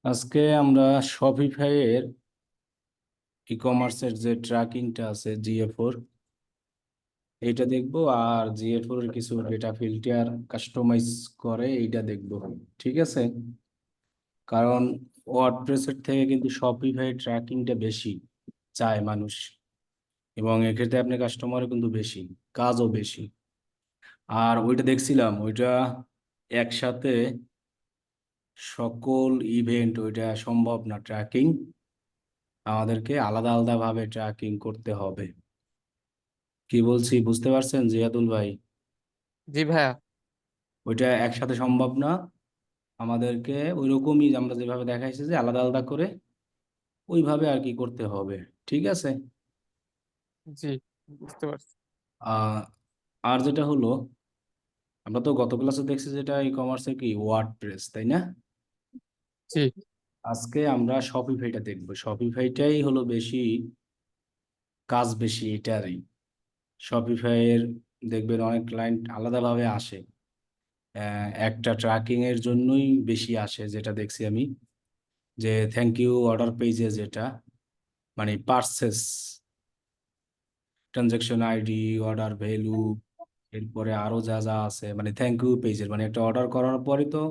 আজকে আমরা শপিফাই এর ই কমার্সের যে ট্র্যাকিংটা আছে জিএ4 এইটা দেখবো। আর জিএ4 এর কিছু ডেটা ফিল্টার কাস্টমাইজ করে এইটা দেখবো। ঠিক আছে, কারণ ওয়ার্ডপ্রেসের থেকে কিন্তু শপিফাই ট্র্যাকিংটা বেশি চায় মানুষ, এবং এক্ষেত্রে আপনার কাস্টমারও কিন্তু বেশি, কাজও বেশি। আর ওইটা দেখছিলাম, ওইটা একসাথে সকল ইভেন্ট ওইটা সম্ভব না ট্র্যাকিং, আমাদেরকে আলাদা আলাদা ভাবে ট্র্যাকিং করতে হবে। কি বলছি বুঝতে পারছেন জিয়াদুল ভাই? জি ভাইয়া। ওইটা একসাথে সম্ভব না, আমাদেরকে ওইরকমই আমরা যেভাবে দেখাইছি যে আলাদা আলাদা করে ওইভাবে আর কি করতে হবে। ঠিক আছে। জি, বুঝতে পারছি। আহ আর যেটা হলো, আমরা তো গত ক্লাসে দেখছি যেটা ই কমার্সের কি ওয়ার্ডপ্রেস, তাই না? জি আজকে আমরা শপিফাইটা দেখবো। শপিফাইটাই হলো বেশি কাজ, বেশি এটারই। শপিফাইয়ের দেখবেন অনেক ক্লায়েন্ট আলাদাভাবে আসে, একটা ট্র্যাকিং এর জন্যই বেশি আসে, যেটা দেখছি আমি। যে থ্যাংক ইউ অর্ডার পেজে, যেটা মানে purchase, transaction ID, order value, এরপরে আরো যা যা আছে, মানে থ্যাংক ইউ পেজের, মানে একটা অর্ডার করার পরই তো,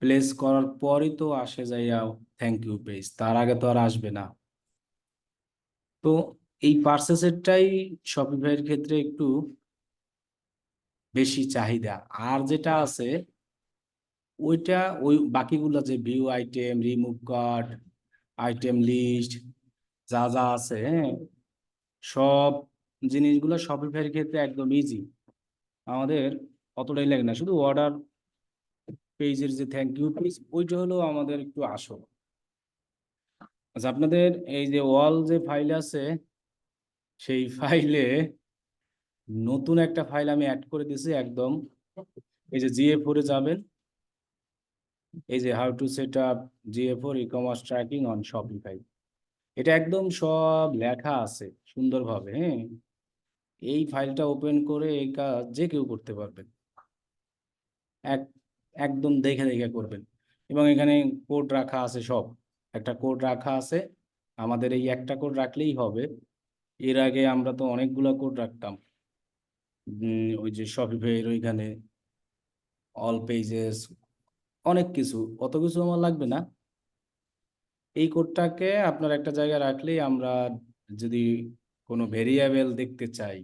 প্লেস করার পরই তো আসে যাইয়া থ্যাংক ইউ পেজ, তার আগে তো আর আসবে না। তো এই পার্সেসেরটাই শপিফাইয়ের ক্ষেত্রে একটু বেশি চাহিদা। আর যেটা আছে ওইটা, ওই বাকিগুলো যে view item, remove card, item list, যা যা আছে, হ্যাঁ, সব জিনিসগুলো শপিফাইয়ের ক্ষেত্রে একদম ইজি। আমাদের অতটাই লাগে না, শুধু অর্ডার পেজের যে থ্যাংক ইউ পেজ ওইটা হলো আমাদের একটু আসল। আচ্ছা, আপনাদের এই যে ওয়াল যে ফাইল আছে, সেই ফাইলে নতুন একটা ফাইল আমি অ্যাড করে দিয়েছি একদম। এই যে জিএ4 এ যাবেন, এই যে হাউ টু সেট আপ জিএ4 e commerce tracking on Shopify, এটা একদম সব লেখা আছে সুন্দরভাবে, হ্যাঁ। এই ফাইলটা ওপেন করে এই কাজ যে কেউ করতে পারবেন, এক একদম দেখে দেখে করবেন। এবং এখানে কোড রাখা আছে সব, একটা কোড রাখা আছে, আমাদের এই একটা কোড রাখলেই হবে। এর আগে আমরা তো অনেকগুলো কোড রাখতাম, ওই যে শপিফাইয়ের ওইখানে অল পেজেস, অনেক কিছু, অত কিছু আমার লাগবে না। এই কোডটাকে আপনার একটা জায়গায় রাখলেই আমরা, যদি কোনো ভেরিয়েবল দেখতে চাই,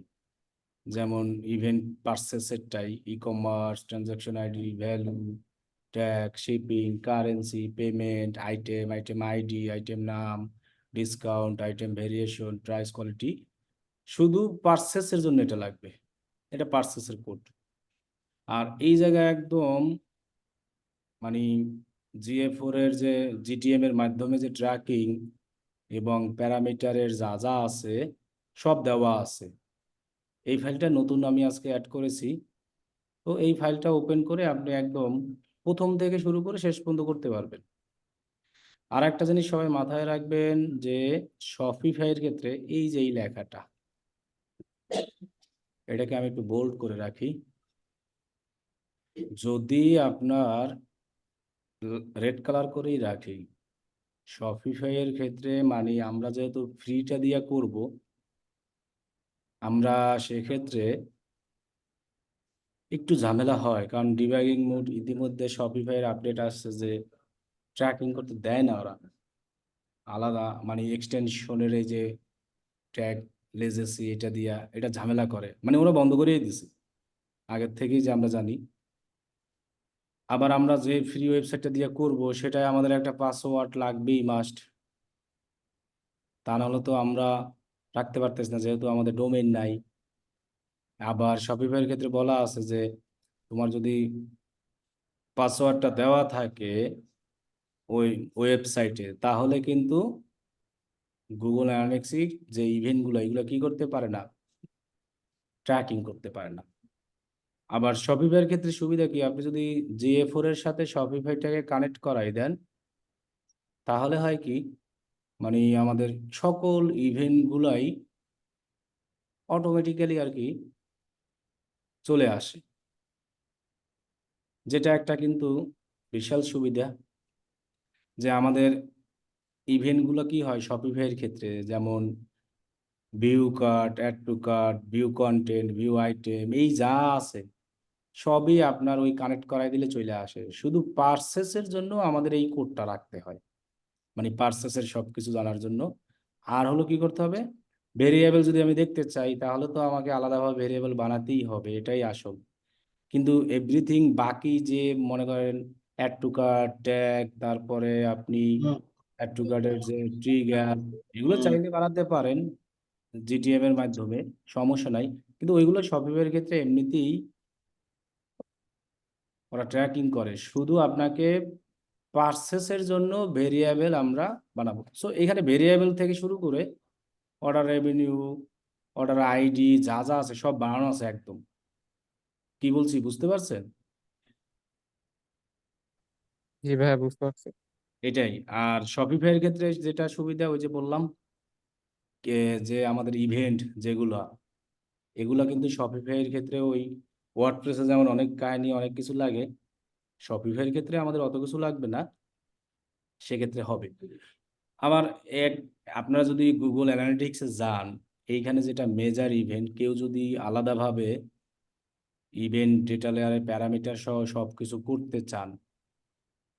যেমন ইভেন্ট পার্সেসেরটাই, e commerce, transaction ID, value, tag, shipping, currency, payment, item, item ID, item নাম, discount, item variation, price, quality, শুধু পার্সেসের জন্য এটা লাগবে, এটা পার্সেসের কোড। আর এই জায়গায় একদম মানে জিএ4 এর যে জিটিএম এর মাধ্যমে যে ট্র্যাকিং এবং প্যারামিটারের যা যা আছে সব দেওয়া আছে। এই ফাইলটা নতুন আমি আজকে অ্যাড করেছি। তো এই ফাইলটা ওপেন করে আপনি একদম প্রথম থেকে শুরু করে শেষ পর্যন্ত করতে পারবেন। আর একটা জিনিস সবাই মাথায় রাখবেন, যে শপিফাইয়ের ক্ষেত্রে এই যে এই লেখাটা, এটাকে আমি একটু বোল্ড করে রাখি। যদি আপনার রেড কালার করেই রাখি, শপিফাইয়ের ক্ষেত্রে মানে আমরা যেহেতু ফ্রিটা দিয়ে করব, আমরা সেক্ষেত্রে একটু ঝামেলা হয়, কারণ ডিবাগিং মোড ইতিমধ্যে শপিফাইয়ের আপডেট আসছে যে ট্র্যাকিং করতে দেয় না ওরা আলাদা, মানে এক্সটেনশনের এই যে ট্যাগ, লেজেসি, এটা দিয়া এটা ঝামেলা করে, মানে ওরা বন্ধ করেই দিছে আগের থেকেই, যে আমরা জানি। আবার আমরা যে ফ্রি ওয়েবসাইটটা দিয়ে করব, সেটাই আমাদের একটা পাসওয়ার্ড লাগবেই মাস্ট, তা নাহলে তো আমরা রাখতে পারতেছি না, যেহেতু আমাদের ডোমেইন নাই। আবার শপিফাইয়ের ক্ষেত্রে বলা আছে যে তোমার যদি পাসওয়ার্ডটা দেওয়া থাকে ওই ওয়েবসাইটে, তাহলে কিন্তু গুগল অ্যানালিটিক্স যে ইভেন্টগুলো এগুলো কি করতে পারে না, ট্র্যাকিং করতে পারে না। আবার শপিফাইয়ের ক্ষেত্রে সুবিধা কি, আপনি যদি জিএ4 এর সাথে শপিফাইটাকে কানেক্ট করাই দেন, তাহলে হয় কি, মানে আমাদের সকল ইভেন্টগুলাই অটোমেটিক্যালি আর কি চলে আসে, যেটা একটা কিন্তু বিশাল সুবিধা। যে আমাদের ইভেন্টগুলো কি হয় শপিফাইয়ের ক্ষেত্রে, যেমন view cart, add to cart, view content, view item, এই যা আছে সবই আপনার ওই কানেক্ট করাই দিলে চলে আসে। শুধু পার্সেসের জন্য আমাদের এই কোডটা রাখতে হয়, মানে পার্সেসের সবকিছু জানার জন্য। আর হলো কি করতে হবে, ভেরিয়েবল যদি আমি দেখতে চাই তাহলে তো আমাকে আলাদাভাবে ভেরিয়েবল বানাতেই হবে, এটাই আসল। কিন্তু এভরিথিং বাকি যে মনে করেন অ্যাড টু কার্ট, ট্যাগ, তারপরে আপনি অ্যাড টু কার্টের যে ট্রিগার, এগুলো চাইলে বানাতে পারেন জিটিএম এর মাধ্যমে, সমস্যা নাই। কিন্তু ওইগুলো শপিফাইয়ের ক্ষেত্রে এমনিতেই ওরা ট্র্যাকিং করে, শুধু আপনাকে পার্সেসের জন্য ভেরিয়েবল আমরা বানাবো। সো এখানে ভেরিয়েবল থেকে শুরু করে অর্ডার রেভিনিউ, অর্ডার আইডি, যা যা আছে সব বানানো আছে একদম। কি বলছি বুঝতে পারছেন? জি ভাইয়া, বুঝতে পারছি। এটাই। আর শপিফাইয়ের ক্ষেত্রে যেটা সুবিধা, ওই যে বললাম যে আমাদের ইভেন্ট যেগুলো, এগুলা কিন্তু শপিফাইয়ের ক্ষেত্রে ওই ওয়ার্ডপ্রেসে যেমন অনেক কাহিনী অনেক কিছু লাগে, শপিফাইয়ের ক্ষেত্রে আমাদের অত কিছু লাগবে না, সেক্ষেত্রে হবে। আবার এক, আপনারা যদি গুগল অ্যানালিটিক্সে যান, এইখানে যেটা মেজার ইভেন্ট, কেউ যদি আলাদাভাবে ইভেন্ট ডেটা লেয়ারের প্যারামিটার সহ সব কিছু করতে চান,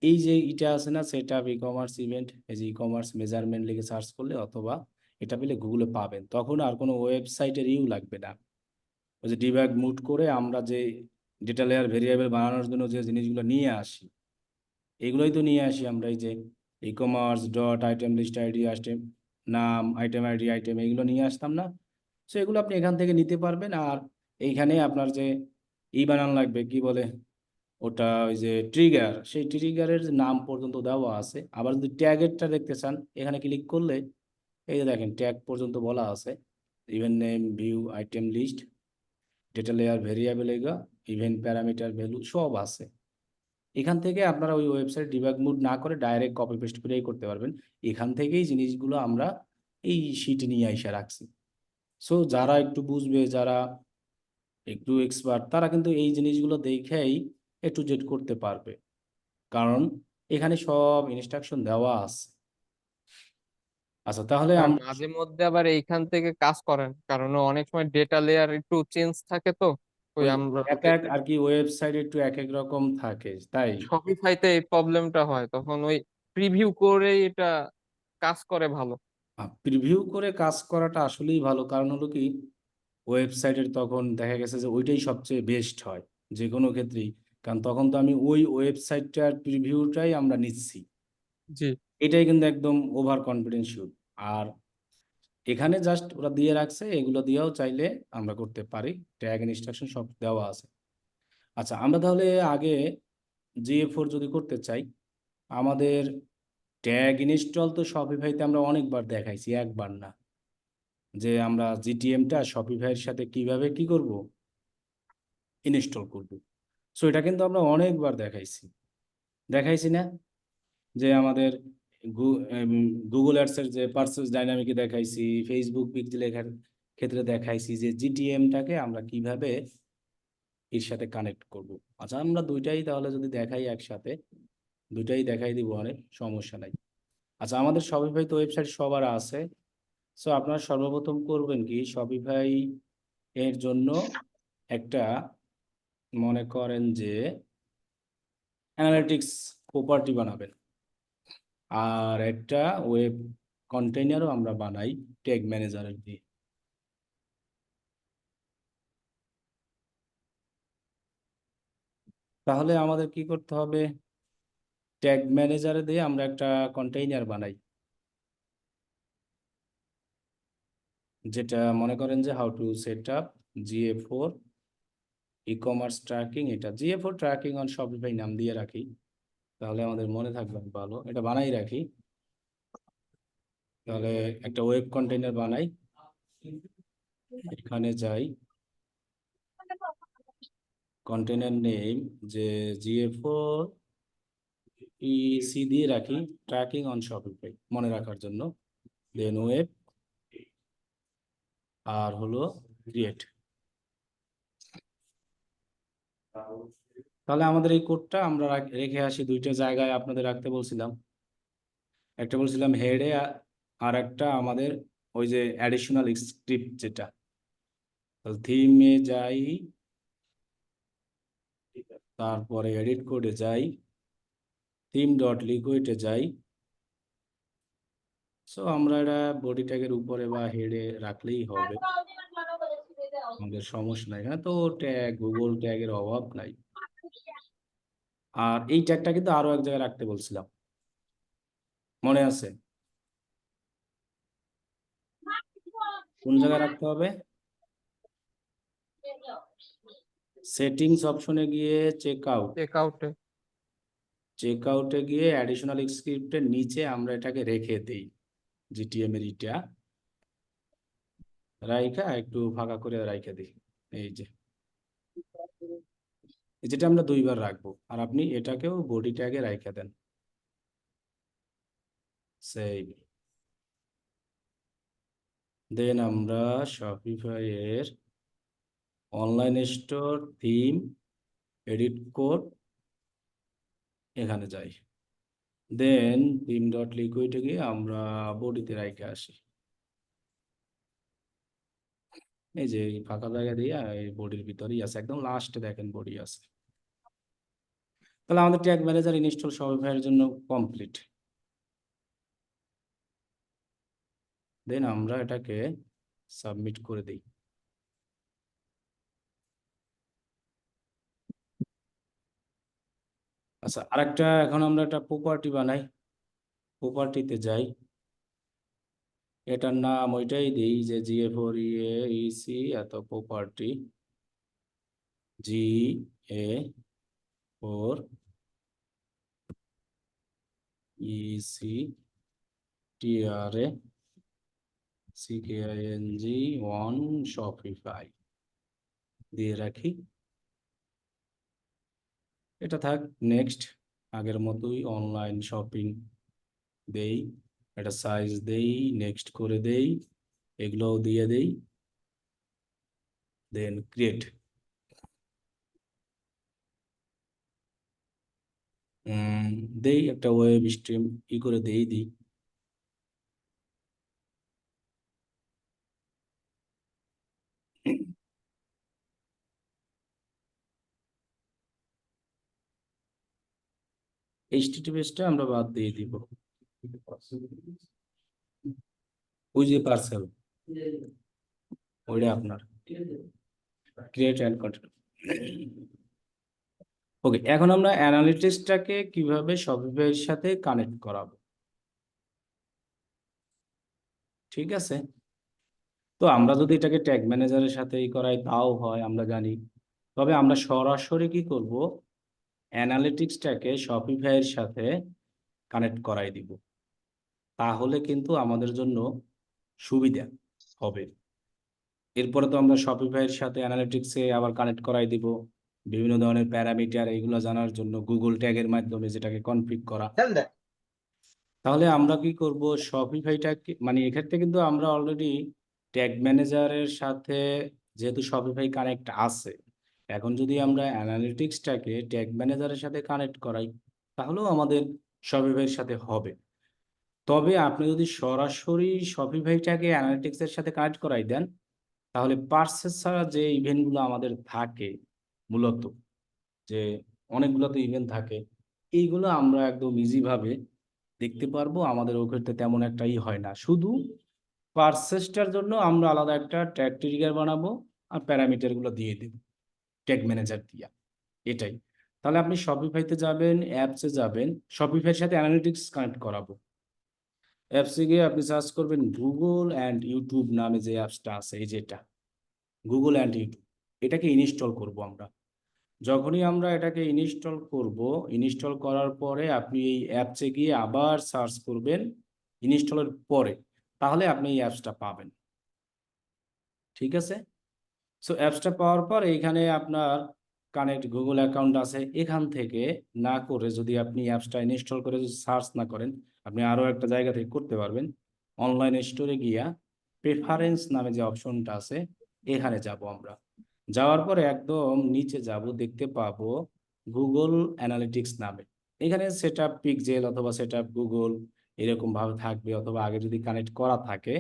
এই যে এটা আছে না, set up e commerce event, এই যে ই কমার্স মেজারমেন্ট লিখে সার্চ করলে অথবা এটা পেলে গুগলে পাবেন, তখন আর কোনো ওয়েবসাইটের ইউ লাগবে না। ওই যে ডিবাগ মুড করে আমরা যে ডেটা লেয়ার ভেরিয়েবল বানানোর জন্য যে জিনিসগুলো নিয়ে আসি, এগুলোই তো নিয়ে আসি আমরা। এই যে e commerce dot item list ID, item name, item ID, item, এগুলো নিয়ে আসতাম না। সো এগুলো আপনি এখান থেকে নিতে পারবেন। আর এইখানে আপনার যে বানান লাগবে, কি বলে ওটা, ওই যে ট্রিগার, সেই ট্রিগারের নাম পর্যন্ত দেওয়া আছে। আবার যদি ট্যাগেরটা দেখতে চান, এখানে ক্লিক করলে এই যে দেখেন ট্যাগ পর্যন্ত বলা আছে, event name, view, item list, data layer variable, এগুলো ইভেন্ট প্যারামিটার, ভ্যালু সব আছে। এখান থেকে আপনারা ওই ওয়েবসাইট ডিবাগ মুড না করে ডাইরেক্ট কপি পেস্ট করেই করতে পারবেন। এখান থেকেই জিনিসগুলো আমরা এই শিটে নিয়ে এসে রাখছি। সো যারা একটু বুঝবে, যারা একটু এক্সপার্ট, তারা কিন্তু এই জিনিসগুলো দেখেই এ টু জেড করতে পারবে, কারণ এখানে সব ইনস্ট্রাকশন দেওয়া আছে। আচ্ছা, তাহলে আর আমরা মাঝে মধ্যে আবার এইখান থেকে কাজ করেন, কারণ অনেক সময় ডেটা লেয়ার একটু চেঞ্জ থাকে তো। ওই ওই আমরা এক এক আর কি ওয়েবসাইট একটু এক এক রকম থাকে, তাই শপিফাইতে এই প্রবলেমটা হয়, তখন ওই প্রিভিউ করে এটা কাজ করে ভালো। প্রিভিউ করে কাজ করাটা আসলেই ভালো। কারণ হলো কি, ওয়েবসাইটের তখন দেখা গেছে যে ওইটাই সবচেয়ে বেস্ট হয় যে কোনো ক্ষেত্রেই, কারণ তখন তো আমি ওই ওয়েবসাইটটার প্রিভিউটাই আমরা নিচ্ছি। জি। এটাই কিন্তু একদম ওভার কনফিডেন্সিয়াল। আর এখানে জাস্ট ওরা দিয়ে রাখছে, এগুলো দিয়েও চাইলে আমরা করতে পারি, ট্যাগ ইনস্ট্রাকশন সব দেওয়া আছে। আচ্ছা, আমরা তাহলে আগে GA4 যদি করতে চাই, আমাদের ট্যাগ ইনস্টল তো শপিফাইতে আমরা অনেকবার দেখাইছি, একবার না, যে আমরা জিটিএমটা শপিফাইয়ের সাথে কিভাবে কি করব, ইনস্টল করব। সো এটা কিন্তু আমরা অনেকবার দেখাইছি, দেখাইছি না? যে আমাদের গুগল অ্যাডসের যে পার্সেস ডাইনামিকে দেখাইছি, ফেসবুক পিক্সেলের ক্ষেত্রে দেখাইছি যে জিটিএমটাকে আমরা কিভাবে এর সাথে কানেক্ট করব। আচ্ছা, আমরা দুইটাই তাহলে যদি দেখাই একসাথে, দুইটাই দেখাই দিব, অনেক সমস্যা নাই। আচ্ছা, আমাদের শপিফাই তো ওয়েবসাইট সবার আছে। সো আপনারা সর্বপ্রথম করবেন কি, শপিফাই এর জন্য একটা, মনে করেন যে অ্যানালিটিক্স প্রপার্টি বানাবেন। আর একটা ওয়েব কন্টেইনারও আমরা বানাই ট্যাগ ম্যানেজারের দিয়ে। তাহলে আমাদের কি করতে হবে, ট্যাগ ম্যানেজারে দিয়ে আমরা একটা কন্টেইনার বানাই, যেটা মনে করেন যে how to set up GA4 E commerce tracking, এটা GA4 ট্র্যাকিং অন শপিফাই নাম দিয়ে রাখি, তাহলে আমাদের মনে থাকবে। ভালো, এটা বানাই রাখি। তাহলে একটা ওয়েব কন্টেইনার বানাই, এখানে যাই, কন্টেইনার নেম যে GA4 EC দিয়ে রাখি, ট্র্যাকিং অন শপিফাই মনে রাখার জন্য, দেন ওয়েব, আর হলো ক্রিয়েট। তাহলে আমাদের এই কোডটা আমরা রেখে আসি দুইটা জায়গায় আপনাদের রাখতে বলছিলাম। একটা বলছিলাম হেডে, আর একটা আমাদের ওই যে অ্যাডিশনাল স্ক্রিপ্ট যেটা, থিমে যাই, তারপরে এডিট কোডে যাই, থিম ডট লিকুইডে যাই। সো আমরা এটা বডি ট্যাগের উপরে বা হেডে রাখলেই হবে, আমাদের সমস্যা নাই। এখানে তো ট্যাগ, গুগল ট্যাগের অভাব নাই। আর এই ট্যাগটা কিন্তু আরো এক জায়গায় রাখতে বলছিলাম, মনে আছে? কোন জায়গায় রাখতে হবে? সেটিংস অপশনে গিয়ে চেক আউট, চেক আউটে। চেক আউটে গিয়ে অ্যাডিশনাল স্ক্রিপ্টের নিচে আমরা এটাকে রেখে দিই, জিটিএম এর ইটা রাইখা একটু ফাঁকা করে রাইখা দিই। এই যে যেটা আমরা 2 বার রাখবো, আর আপনি এটাকেও বডি ট্যাগে রাইখা দেন। সেই দেন আমরা শপিফাই এর online store, theme, edit code এখানে যাই। দেন থিম ডট লিকুইডে গিয়ে আমরা বডিতে রাইখে আসি। এই যে এই ফাঁকা জায়গা দিয়ে এই বডির ভিতরেই আছে, একদম লাস্টে দেখেন বডি আছে। তাহলে আমাদের ট্যাগ ম্যানেজার ইনস্টল শপিফাইয়ের জন্য কমপ্লিট। দেন আমরা এটাকে সাবমিট করে দিই। আচ্ছা, আরেকটা এখন আমরা একটা প্রপার্টি বানাই। প্রপার্টিতে যাই, এটার নাম ওইটাই দিই যে GA4EAEC এত প্রপার্টি, GA4ECTRACKING 1 দিয়ে রাখি। এটা থাক। নেক্সট, আগের মতোই অনলাইন শপিং দেই, এটা সাইজ দেই, নেক্সট করে দেই, এগুলোও দিয়ে দেই। দেন ক্রিয়েট, দেই একটা ওয়েব স্ট্রিম করে দিই। HTTPS-টা আমরা বাদ দিয়ে দিব। ওই যে পার্সেল, ওইটা আপনার ক্রিয়েট অ্যান্ড কন্ট্রোল। ওকে, এখন আমরা অ্যানালিটিক্সটাকে কিভাবে শপিফাইয়ের সাথে কানেক্ট করাবো, ঠিক আছে? তো আমরা যদি এটাকে ট্যাগ ম্যানেজারের সাথে করাই তাও হয়, আমরা জানি। তবে আমরা সরাসরি কি করব, অ্যানালিটিক্সটাকে শপিফাইয়ের সাথে কানেক্ট করাই দিব, তাহলে কিন্তু আমাদের জন্য সুবিধা হবে। এরপরে তো আমরা শপিফাইয়ের সাথে অ্যানালিটিক্সে আবার কানেক্ট করাই দিব বিভিন্ন ধরনের প্যারামিটার, এগুলো জানার জন্য গুগল ট্যাগের মাধ্যমে যেটাকে কনফিগ করা। তাহলে আমরা কি করব, শপিফাইটাকে মানে এক্ষেত্রে কিন্তু আমরা অলরেডি ট্যাগ ম্যানেজারের সাথে যেহেতু শপিফাই কানেক্ট আছে, এখন যদি আমরা অ্যানালিটিক্সটাকে ট্যাগ ম্যানেজারের সাথে কানেক্ট করাই তাহলেও আমাদের শপিফাইয়ের সাথে হবে। তবে আপনি যদি সরাসরি শপিফাইটাকে অ্যানালিটিক্সের সাথে কানেক্ট করাই দেন, তাহলে পার্সেস ছাড়া যে ইভেন্টগুলো আমাদের থাকে, মূলত যে অনেকগুলো তো ইভেন্ট থাকে, এইগুলো আমরা একদম ইজিভাবে দেখতে পারবো। আমাদের ওক্ষেত্রে তেমন একটা হয় না, শুধু পার্সেসটার জন্য আমরা আলাদা একটা ট্যাগ ট্রিগার বানাবো আর প্যারামিটারগুলো দিয়ে দেব ট্যাগ ম্যানেজার দিয়া, এটাই। তাহলে আপনি শপিফাইতে যাবেন, অ্যাপসে যাবেন, শপিফাইয়ের সাথে অ্যানালিটিক্স কানেক্ট করাবো। অ্যাপসে গিয়ে আপনি সার্চ করবেন গুগল অ্যান্ড ইউটিউব নামে যে অ্যাপসটা আছে, এই যেটা গুগল অ্যান্ড ইউটিউব, এটাকে ইনস্টল করব আমরা। যখনই আমরা এটাকে ইনস্টল করব, ইনস্টল করার পরে আপনি এই অ্যাপসে গিয়ে আবার সার্চ করবেন ইনস্টলের পরে, তাহলে আপনি এই অ্যাপসটা পাবেন, ঠিক আছে? সো অ্যাপসটা পাওয়ার পর এইখানে আপনার কানেক্ট গুগল অ্যাকাউন্ট আছে, এখান থেকে না করে যদি আপনি অ্যাপসটা ইনস্টল করে যদি সার্চ না করেন, আপনি আরও একটা জায়গা থেকে করতে পারবেন। অনলাইন স্টোরে গিয়া প্রেফারেন্স নামে যে অপশনটা আছে, এখানে যাব আমরা। যাওয়ার পরে একদম নিচে যাব, দেখতে পাবো গুগল অ্যানালিটিক্স নামে। এখানে সেট আপ পিক্সেল অথবা সেট আপ গুগল এরকম ভাবে থাকবে, অথবা আগে যদি কানেক্ট করা থাকে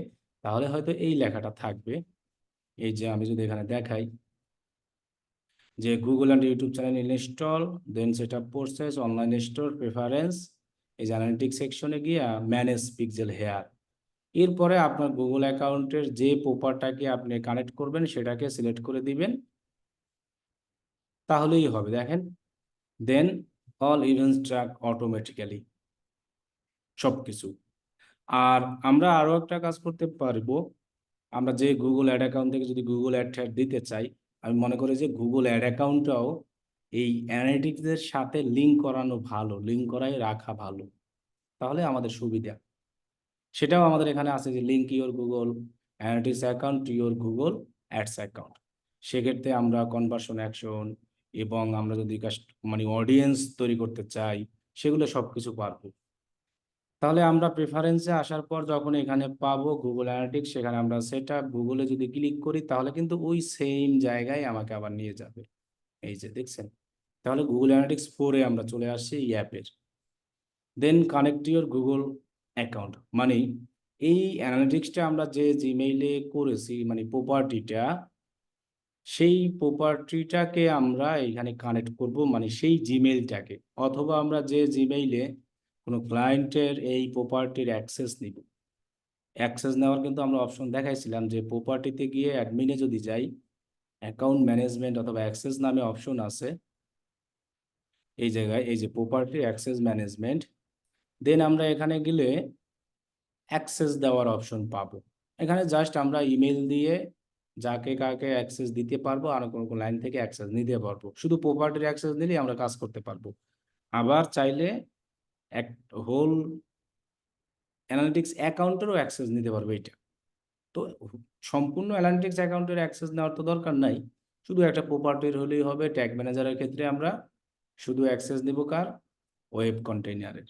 তাহলে হয়তো এই লেখাটা থাকবে। এই যে আমি যদি এখানে দেখাই যে Google and YouTube channel install, then set up process, online store preference, এই যে অ্যানালিটিক্স সেকশনে গিয়ে ম্যানেজ পিক্সেল হেয়ার। এরপরে আপনার গুগল অ্যাকাউন্টের যে প্রপারটাকে আপনি কানেক্ট করবেন সেটাকে সিলেক্ট করে দিবেন, তাহলেই হবে। দেখেন, দেন অল ইভেন্টস ট্র্যাক অটোমেটিক্যালি সব কিছু। আর আমরা আরও একটা কাজ করতে পারবো, আমরা যে গুগল অ্যাড অ্যাকাউন্ট থেকে যদি গুগল অ্যাড ট্যাড দিতে চাই, আমি মনে করি যে গুগল অ্যাড অ্যাকাউন্টটাও এই অ্যানালিটিক্সের সাথে লিঙ্ক করানো ভালো, লিঙ্ক করাই রাখা ভালো, তাহলে আমাদের সুবিধা। সেটাও আমাদের এখানে আছে যে link your Google analytics account to your Google ads account. সেক্ষেত্রে আমরা কনভার্সন অ্যাকশন এবং আমরা যদি মানে অডিয়েন্স তৈরি করতে চাই সেগুলো সব কিছু পারবো। তাহলে আমরা প্রেফারেন্সে আসার পর যখন এখানে পাবো গুগল অ্যানালিটিক্স, সেখানে আমরা সেট আপ গুগলে যদি ক্লিক করি তাহলে কিন্তু ওই সেম জায়গায় আমাকে আবার নিয়ে যাবে। এই যে দেখছেন, তাহলে গুগল অ্যানালিটিক্স 4-এ আমরা চলে আসছি এই অ্যাপের। Then connect your Google account, মানে এই অ্যানালিটিক্সটা আমরা যে জিমেইলে করেছি মানে প্রপার্টিটা, সেই প্রপার্টিটাকে আমরা এখানে কানেক্ট করব, মানে সেই জিমেইলটাকে, অথবা আমরা যে জিমেইলে কোনো ক্লায়েন্টের এই প্রপার্টির অ্যাক্সেস নিব। অ্যাক্সেস নেওয়ার কিন্তু আমরা অপশন দেখাইছিলাম যে প্রপার্টিতে গিয়ে অ্যাডমিনে যদি যাই, অ্যাকাউন্ট ম্যানেজমেন্ট অথবা অ্যাক্সেস নামে অপশন আছে এই জায়গায়, এই যে প্রপার্টি অ্যাক্সেস ম্যানেজমেন্ট। দেন আমরা এখানে গেলে অ্যাক্সেস দেওয়ার অপশন পাবো। এখানে জাস্ট আমরা ইমেল দিয়ে যাকে কাকে অ্যাক্সেস দিতে পারবো, আর কোনো কোনো লাইন থেকে অ্যাক্সেস নিতে পারবো। শুধু প্রপার্টির অ্যাক্সেস নিলেই আমরা কাজ করতে পারবো। আবার চাইলে এক হোল অ্যানালিটিক্স অ্যাকাউন্টেরও অ্যাক্সেস নিতে পারবো এটা। তো সম্পূর্ণ অ্যানালিটিক্স অ্যাকাউন্টের অ্যাক্সেস নেওয়ার তো দরকার নাই, শুধু একটা প্রপার্টির হলেই হবে। ট্যাগ ম্যানেজারের ক্ষেত্রে আমরা শুধু অ্যাক্সেস নিব কার, ওয়েব কন্টেইনারের।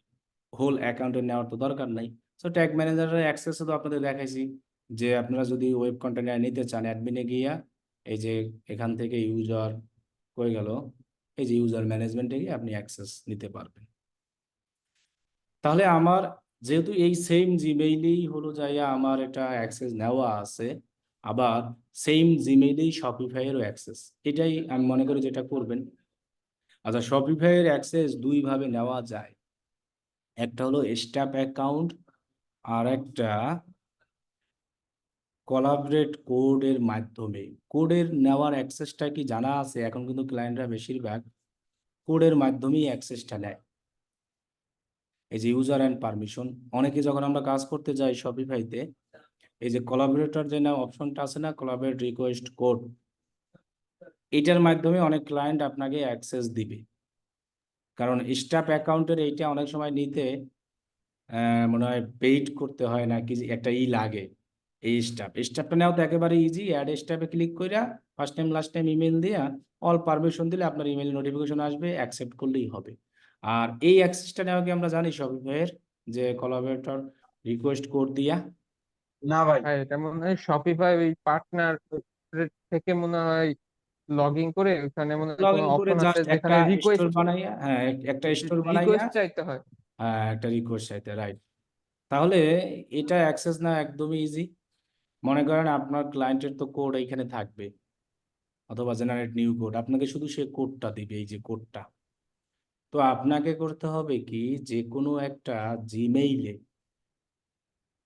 হোল অ্যাকাউন্টের নেওয়ার তো দরকার নাই। সো ট্যাগ ম্যানেজারের অ্যাক্সেস তো আপনাদের দেখাইছি, যে আপনারা যদি ওয়েব কন্টেইনার নিতে চান অ্যাডমিনে গিয়া এই যে এখান থেকে ইউজার হয়ে গেল, এই যে ইউজার ম্যানেজমেন্টে গিয়ে আপনি অ্যাক্সেস নিতে পারবেন। তাহলে আমার যেহেতু এই সেম জিমেইলেই হলো যাইয়া আমার এটা অ্যাক্সেস নেওয়া আছে, আবার সেম জিমেইলেই শপিফাইয়েরও অ্যাক্সেস, এটাই আমি মনে করি যেটা করবেন। আচ্ছা, শপিফাইয়ের অ্যাক্সেস দুইভাবে নেওয়া যায়, একটা হলো স্টাফ অ্যাকাউন্ট, আর একটা কোলাবরেট কোডের মাধ্যমে। কোডের নেওয়ার অ্যাক্সেসটা কি জানা আছে? এখন কিন্তু ক্লায়েন্টরা বেশিরভাগ কোডের মাধ্যমেই অ্যাক্সেসটা নেয়। এই যে ইউজার অ্যান্ড পারমিশন, অনেকে যখন আমরা কাজ করতে যাই শপিফাইতে, এই যে কোলাবরেটর যে না অপশনটা আছে না, কোলাবরেট রিকোয়েস্ট কোড, এটার মাধ্যমে অনেক ক্লায়েন্ট আপনাকে অ্যাক্সেস দিবে। কারণ স্টাফ অ্যাকাউন্টের এইটা অনেক সময় নিতে মনে হয় পেইড করতে হয় না কি, একটা লাগে। এই স্টাফটা নেওয়া তো একেবারে ইজি, অ্যাড স্টাফে ক্লিক কইরা first time last time email দিয়া অল পারমিশন দিলে আপনার ইমেল নোটিফিকেশন আসবে, অ্যাকসেপ্ট করলেই হবে। আর এই অ্যাক্সেসটা নেওয়া কি আমরা জানি শপিফাইয়ের, যে কোলাবরেটর রিকোয়েস্ট কোড দিয়া। না ভাই। আর এটা মনে হয় শপিফাই ওই পার্টনার থেকে মনে হয় লগ ইন করে ওখানে মনে হয় লগ কোনো ইন করে অপশন আছে জাস্ট একটা যেখানে স্টোর রিকোয়েস্ট বানাইয়া, হ্যাঁ একটা স্টোর বানাইয়া, রিকোয়েস্ট চাইতে হয়। হ্যাঁ একটা রিকোয়েস্ট চাইতে, রাইট। তাহলে এটা অ্যাক্সেস না একদমই ইজি। মনে করেন আপনার ক্লায়েন্টের তো কোড এইখানে থাকবে, অথবা জেনারেট নিউ কোড, আপনাকে শুধু সে কোডটা দিবে, এই যে কোডটা। তো আপনাকে করতে হবে কি, যে কোনো একটা জিমেইলে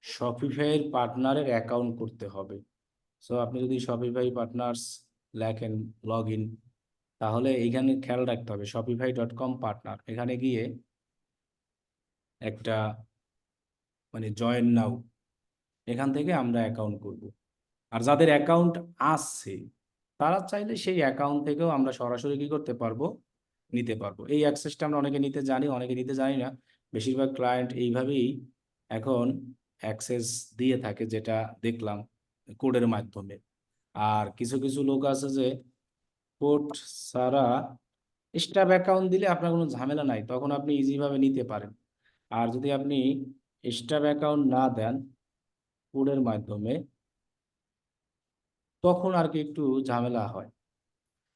শপিফাইয়ের পার্টনারের অ্যাকাউন্ট করতে হবে। সো আপনি যদি শপিফাই পার্টনার্স লেখেন লগ ইন, তাহলে এইখানে খেয়াল রাখতে হবে shopify.com পার্টনার, এখানে গিয়ে একটা মানে জয়েন নাও, এখান থেকে আমরা অ্যাকাউন্ট করব। আর যাদের অ্যাকাউন্ট আছে তারা চাইলে সেই অ্যাকাউন্ট থেকেও আমরা সরাসরি কি করতে পারবো, নিতে পারবো। এই অ্যাক্সেসটা আমরা অনেকে নিতে জানি, অনেকে নিতে জানি না। বেশিরভাগ ক্লায়েন্ট এইভাবেই এখন অ্যাক্সেস দিয়ে থাকে, যেটা দেখলাম কোডের মাধ্যমে। আর কিছু কিছু লোক আছে যে কোড ছাড়া স্টাফ অ্যাকাউন্ট দিলে আপনার কোনো ঝামেলা নাই, তখন আপনি ইজিভাবে নিতে পারেন। আর যদি আপনি স্টাফ অ্যাকাউন্ট না দেন কোডের মাধ্যমে, তখন আর কি একটু ঝামেলা হয়।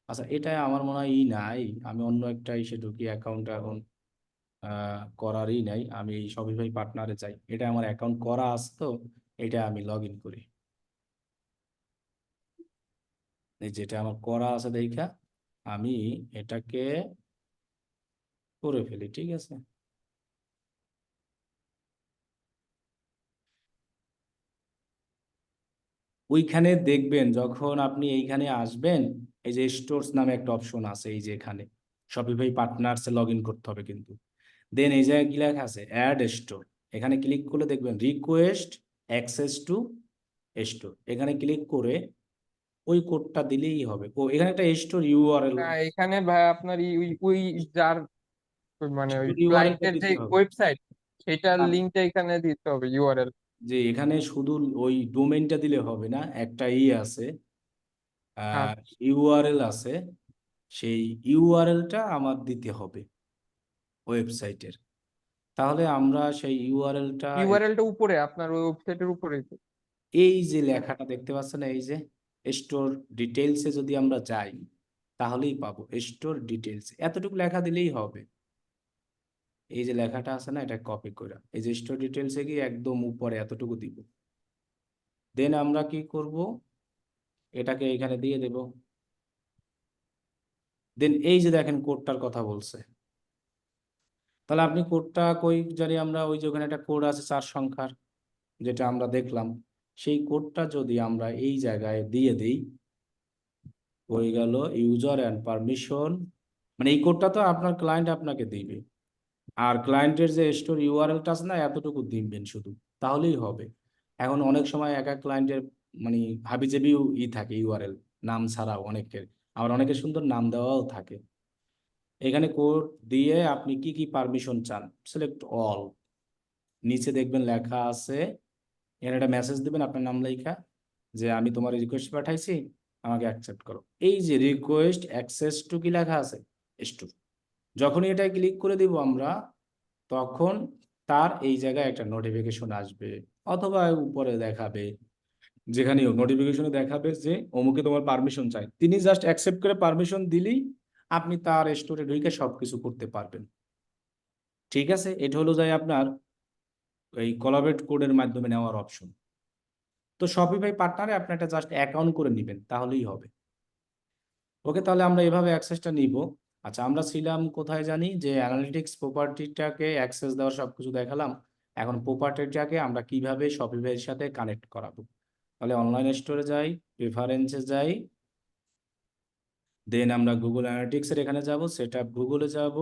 আচ্ছা, এটা আমার মনে হয় নাই, আমি অন্য একটা ইসে ঢুকি অ্যাকাউন্ট এখন করারই নাই, আমি এই শপিফাই পার্টনারে যাই, এটা আমার অ্যাকাউন্ট করা আছে তো এটা আমি লগ ইন করি। এই যেটা আমার করা আছে দেখা আমি এটাকে করে ফেলি, ঠিক আছে। ওইখানে দেখবেন যখন আপনি এইখানে আসবেন, এই যে স্টোরস নামে একটা অপশন আছে, এই যে এখানে শপিফাই পার্টনার্সে লগ ইন করতে হবে কিন্তু। দেন এই জায়গায় কি লেখা আছে, অ্যাড স্টোর, এখানে ক্লিক করলে দেখবেন রিকোয়েস্ট অ্যাক্সেস টু স্টোর, এখানে ক্লিক করে ওই কোডটা দিলেই হবে। ও এখানে একটা স্টোর ইউআরএল, এখানে ভাই আপনার ওই যার মানে ওই স্টোর ইউআরএলটা ক্লায়েন্টের যে দিতে হবে। ওয়েবসাইট, সেটার লিঙ্কটা এখানে দিতে হবে, ইউআরএল। যে এখানে শুধু ওই ডোমেইনটা দিলে হবে না, একটা আছে, ইউআরএল আছে, সেই ইউআরএলটা আমার দিতে হবে ওয়েবসাইটের। তাহলে আমরা সেই ইউআরএলটা, ইউআরএলটা উপরে আপনার ওই ওয়েবসাইটের উপরে। এই যে লেখাটা দেখতে পাচ্ছেন, এই যে স্টোর ডিটেলসে যদি আমরা যাই তাহলেই পাবো স্টোর ডিটেলস, এতটুকু লেখা দিলেই হবে। এই যে লেখাটা আছে না, এটা কপি করে এই যে স্টোর ডিটেলসে গিয়ে একদম উপরে এতটুকু দিব। দেন আমরা কি করব, এটাকে এখানে দিয়ে দেব। দেন এই যে দেখেন কোডটার কথা বলছে, তাহলে আপনি কোডটা কই জানি আমরা, ওই যে ওখানে একটা কোড আছে 4 সংখ্যার, যেটা আমরা দেখলাম, সেই কোডটা যদি আমরা এই জায়গায় দিয়ে দিই, হয়ে গেল ইউজার অ্যান্ড পারমিশন, মানে এই কোডটা তো আপনার ক্লায়েন্ট আপনাকে দিবে, আর ক্লায়েন্টের যে স্টোর ইউআরএলটা আছে না, এতটুকু দিবেন শুধু, তাহলেই হবে। এখন অনেক সময় এক এক ক্লায়েন্টের মানে হাবিজাবিও থাকে ইউআরএল, নাম ছাড়াও অনেকের, আবার অনেকের সুন্দর নাম দেওয়াও থাকে। এখানে কোড দিয়ে আপনি কি কি পারমিশন চান, সিলেক্ট অল, নিচে দেখবেন লেখা আছে, এখানে একটা মেসেজ দিবেন আপনার নাম লেখা, যে আমি তোমার রিকোয়েস্ট পাঠাইছি, আমাকে অ্যাকসেপ্ট করো। এই যে রিকোয়েস্ট অ্যাক্সেস টু কি লেখা আছে, স্টোর, যখনই এটা ক্লিক করে দিব আমরা, তখন তার এই জায়গায় একটা নোটিফিকেশন আসবে, অথবা উপরে দেখাবে, যেখানে নোটিফিকেশনে দেখাবে যে অমুকে তোমার পারমিশন চাই, তিনি জাস্ট অ্যাকসেপ্ট করে পারমিশন দিলেই আপনি তার স্টোরে ঢুকে সবকিছু করতে পারবেন। ঠিক আছে, এটা হলো যায় আপনার এই কোলাবরেট কোডের মাধ্যমে নেওয়ার অপশন। তো শপিফাই পার্টনারে আপনি একটা জাস্ট অ্যাকাউন্ট করে নেবেন, তাহলেই হবে। ওকে, তাহলে আমরা এভাবে অ্যাক্সেসটা নিব। আচ্ছা, আমরা ছিলাম কোথায় জানি, যে অ্যানালিটিক্স প্রপার্টিটাকে অ্যাক্সেস দেওয়ার সবকিছু দেখালাম, এখন প্রপার্টিটাকে আমরা কিভাবে শপিফাইয়ের সাথে কানেক্ট করাবো। তাহলে অনলাইন স্টোরে যাই, প্রেফারেন্সে যাই, দেন আমরা গুগল অ্যানালিটিক্সের এখানে যাব, সেটা গুগলে যাব,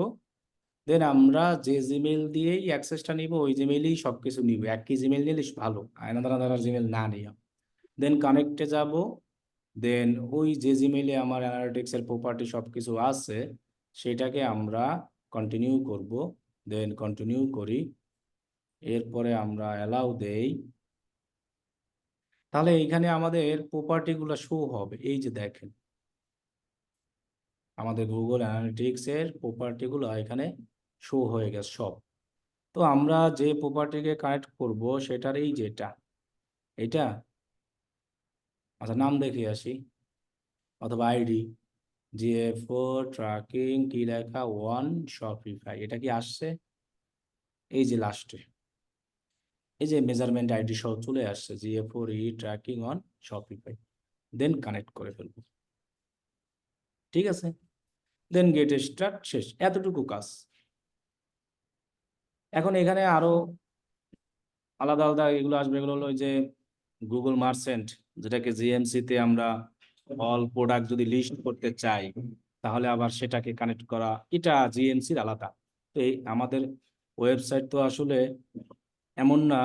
দেন আমরা যে জিমেল দিয়েই অ্যাক্সেসটা নিব ওই জিমেইলেই সবকিছু নিব, একই জিমেল নিলে ভালো, আলাদা আলাদা জিমেল না নিও। দেন কানেক্টে যাব, দেন ওই যে জিমেইলে আমার অ্যানালিটিক্সের প্রপার্টি সব কিছু আছে সেটাকে আমরা কন্টিনিউ করব। দেন কন্টিনিউ করি, এরপরে আমরা অ্যালাউ দেই, তাহলে এইখানে আমাদের প্রপার্টিগুলো শো হবে। এই যে দেখেন আমাদের গুগল অ্যানালিটিক্সের প্রপার্টিগুলো এখানে শো হয়ে গেছে সব। তো আমরা যে প্রপার্টিকে কানেক্ট করব সেটার এই যেটা, এটা, আচ্ছা নাম দেখে আসি, অথবা আইডি, জিএফও ট্র্যাকিং কি লেখা ওয়ান শপিফাই, এটা কি আসছে, এই যে লাস্টে এই যে মেজারমেন্ট আইডি সহ চলে আসছে, GA four tracking on Shopify. Then connect করে ফেলবো, ঠিক আছে। দেন গেট স্টার্ট, শেষ, এতটুকু কাজ। এখন এখানে আরো আলাদা আলাদা এগুলো আসবে, এগুলো হলো ওই যে গুগল মার্চেন্ট, যেটাকে জিএমসি তে আমরা অল প্রোডাক্ট যদি লিস্ট করতে চাই, তাহলে আবার সেটাকে কানেক্ট করা, এটা জিএমসির আলাদা। তো এই আমাদের ওয়েবসাইট তো আসলে এমন না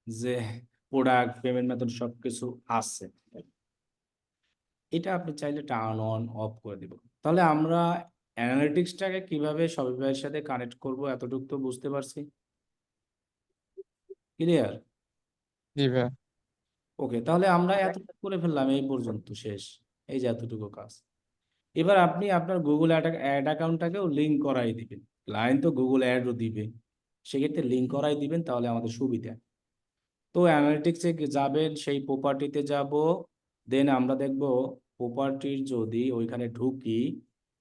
যে প্রোডাক্ট পেমেন্ট মেথড সবকিছু আছে, এটা আপনি চাইলে টার্ন অন অফ করে দিব। তাহলে আমরা অ্যানালিটিক্সটাকে কিভাবে শপিফাইয়ের সাথে কানেক্ট করব এতটুকু তো বুঝতে পারছি, ক্লিয়ার। জি ভাই। ওকে, তাহলে আমরা এতটুকু করে ফেললাম, এই পর্যন্ত শেষ, এই যে এতটুকু কাজ। এবার আপনি আপনার গুগল অ্যাড অ্যাকাউন্টটাকেও লিঙ্ক করাই দিবেন, ক্লায়েন্ট তো গুগল অ্যাডও দিবে, সেক্ষেত্রে লিঙ্ক করাই দিবেন, তাহলে আমাদের সুবিধা। তো অ্যানালিটিক্সে যাবেন, সেই প্রপার্টিতে যাব, দেন আমরা দেখব প্রপার্টির যদি ওইখানে ঢুকি,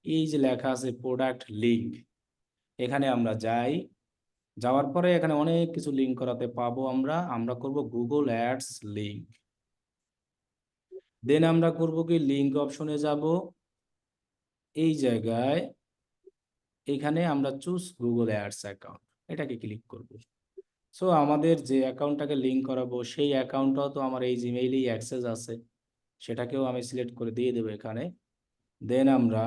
এই যে লেখা আছে প্রোডাক্ট লিঙ্ক, এখানে আমরা যাই, যাওয়ার পরে এখানে অনেক কিছু লিঙ্ক করাতে পাবো আমরা করব গুগল অ্যাডস লিঙ্ক। দেন আমরা করব কি লিঙ্ক অপশনে যাব, এই জায়গায় এখানে আমরা চুজ গুগল অ্যাডস অ্যাকাউন্ট, এটাকে ক্লিক করব। সো আমাদের যে অ্যাকাউন্টটাকে লিঙ্ক করাবো সেই অ্যাকাউন্টটাও তো আমার এই জিমেইলেই অ্যাক্সেস আছে, সেটাকেও আমি সিলেক্ট করে দিয়ে দেবো এখানে। দেন আমরা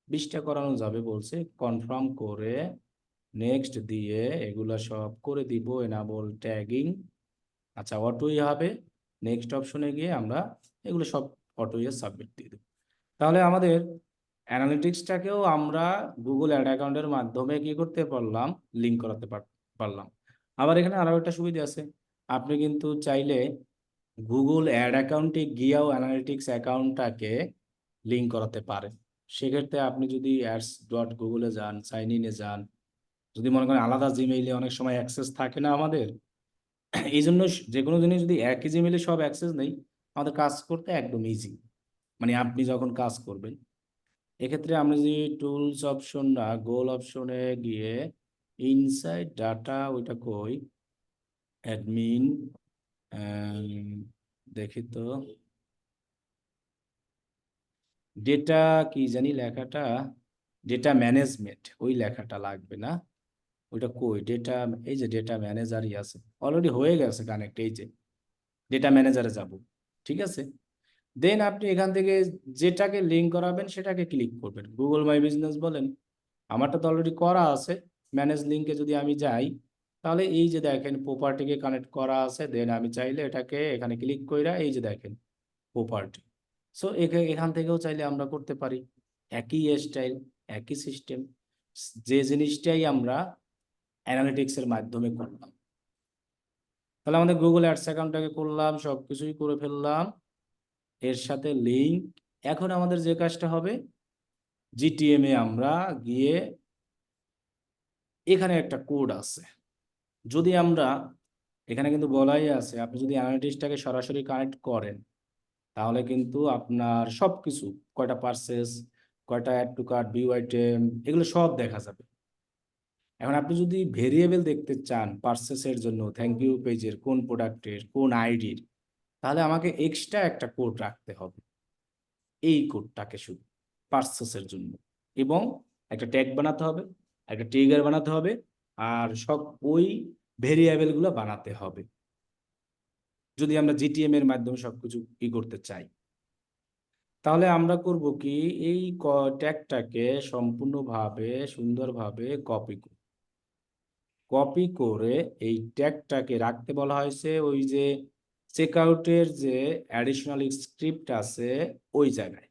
20টা করানো যাবে বলছে, কনফার্ম করে নেক্সট দিয়ে এগুলা সব করে দিব, এনাবল ট্যাগিং। আচ্ছা, অটোই হবে। নেক্সট অপশনে গিয়ে আমরা এগুলো সব অটোয়ে সাবমিট দিয়ে দেবো। তাহলে আমাদের অ্যানালিটিক্সটাকেও আমরা গুগল অ্যাড অ্যাকাউন্টের মাধ্যমে কি করতে পারলাম, লিঙ্ক করাতে পারলাম। আবার এখানে আরও একটা সুবিধা আছে, আপনি কিন্তু চাইলে গুগল অ্যাড অ্যাকাউন্টে গিয়েও অ্যানালিটিক্স অ্যাকাউন্টটাকে লিঙ্ক করাতে পারেন। সেক্ষেত্রে আপনি যদি ads.google-এ যান, সাইন ইনে যান, যদি মনে করেন আলাদা জিমেইলে অনেক সময় অ্যাক্সেস থাকে না আমাদের, এই জন্য যে কোনো জিনিস যদি একই জিমেইলে সব অ্যাক্সেস নেই, আমাদের কাজ করতে একদম ইজি। মানে আপনি যখন কাজ করবেন, এক্ষেত্রে আমরা যদি টুলস অপশন না গোল অপশনে গিয়ে ইনসাইড ডাটা, ওইটা কই, অ্যাডমিন, দেখি তো, ডেটা কি জানি লেখাটা, ডেটা ম্যানেজমেন্ট, ওই লেখাটা লাগবে না, ওইটা কই, ডেটা, এই যে ডেটা ম্যানেজারই আছে, অলরেডি হয়ে গেছে কানেক্ট, এই যে ডেটা ম্যানেজারে যাব, ঠিক আছে। দেন আপনি এখান থেকে যেটাকে লিঙ্ক করাবেন সেটাকে ক্লিক করবেন, গুগল মাই বিজনেস বলেন, আমারটা তো অলরেডি করা আছে। ম্যানেজ লিঙ্কে যদি আমি যাই, তাহলে এই যে দেখেন প্রপার্টিকে কানেক্ট করা আছে, দেন আমি চাইলে এটাকে এখানে ক্লিক কইরা এই যে দেখেন প্রপার্টি। সো এখান থেকেও চাইলে আমরা করতে পারি, একই স্টাইল, একই সিস্টেম, যে জিনিসটাই আমরা অ্যানালিটিক্সের মাধ্যমে করলাম। তাহলে আমাদের গুগল অ্যাডস অ্যাকাউন্টটাকে করলাম, সব কিছুই করে ফেললাম, এর সাথে লিঙ্ক। এখন আমাদের যে কাজটা হবে, জিটিএম এ আমরা গিয়ে এখানে একটা কোড আছে, যদি আমরা, এখানে কিন্তু বলাই আছে আপনি যদি অ্যানালিটিক্সটাকে সরাসরি কানেক্ট করেন, তাহলে কিন্তু আপনার সব কিছু, কয়টা পারচেস, কয়টা add to cart, view item, এগুলো সব দেখা যাবে। এখন আপনি যদি ভেরিয়েবল দেখতে চান পারচেসের জন্য, থ্যাংক ইউ পেজের কোন প্রোডাক্টের কোন আইডির, তাহলে আমাকে এক্সট্রা একটা কোড রাখতে হবে, এই কোডটাকে শুধু পারচেসের জন্য, এবং একটা ট্যাগ বানাতে হবে, একটা ট্রিগার বানাতে হবে, আর সব ওই ভেরিয়েবলগুলো বানাতে হবে, যদি আমরা জিটিএম এর মাধ্যমে সবকিছু করতে চাই। তাহলে আমরা করব কি, এই ট্যাগটাকে সম্পূর্ণভাবে সুন্দরভাবে কপি করে এই ট্যাগটাকে রাখতে বলা হয়েছে ওই যে চেকআউটের যে অ্যাডিশনাল স্ক্রিপ্ট আছে ওই জায়গায়।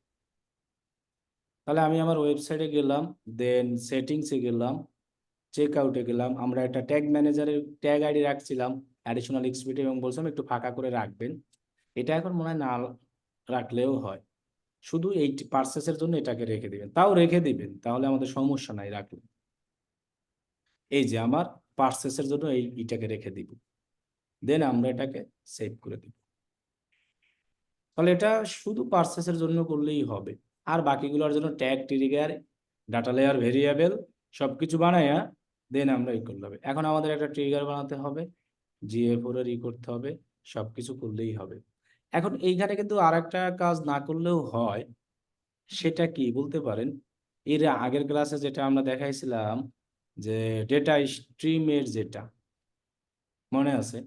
তাহলে আমি আমার ওয়েবসাইটে গেলাম, দেন সেটিংসে গেলাম, চেক আউটে গেলাম, আমরা একটা ট্যাগ ম্যানেজারের ট্যাগ আইডি রাখছিলাম অ্যাডিশনাল স্ক্রিপ্ট, এবং বলছিলাম একটু ফাঁকা করে রাখবেন। এটা এখন মনে হয় না রাখলেও হয়, শুধু এই পার্সেসের জন্য এটাকে রেখে দিবেন, তাও রেখে দিবেন, তাহলে আমাদের সমস্যা নাই রাখলে। এই যে আমার পার্সেসের জন্য এইটাকে রেখে দিব, দেন আমরা এটাকে সেভ করে দিব। তাহলে এটা শুধু পার্সেসের জন্য করলেই হবে, আর বাকিগুলোর জন্য tag, trigger, data layer, variable সবকিছু বানায়া দেন আমরা করতে হবে। এখন আমাদের একটা ট্রিগার বানাতে হবে, GA4 এর করতে হবে, সবকিছু করলেই হবে। এখন এইখানে কিন্তু আর একটা কাজ না করলেও হয়, সেটা কি বলতে পারেন, এর আগের ক্লাসে যেটা আমরা দেখাইছিলাম, যে ডেটা স্ট্রিমের যেটা মনে আছে,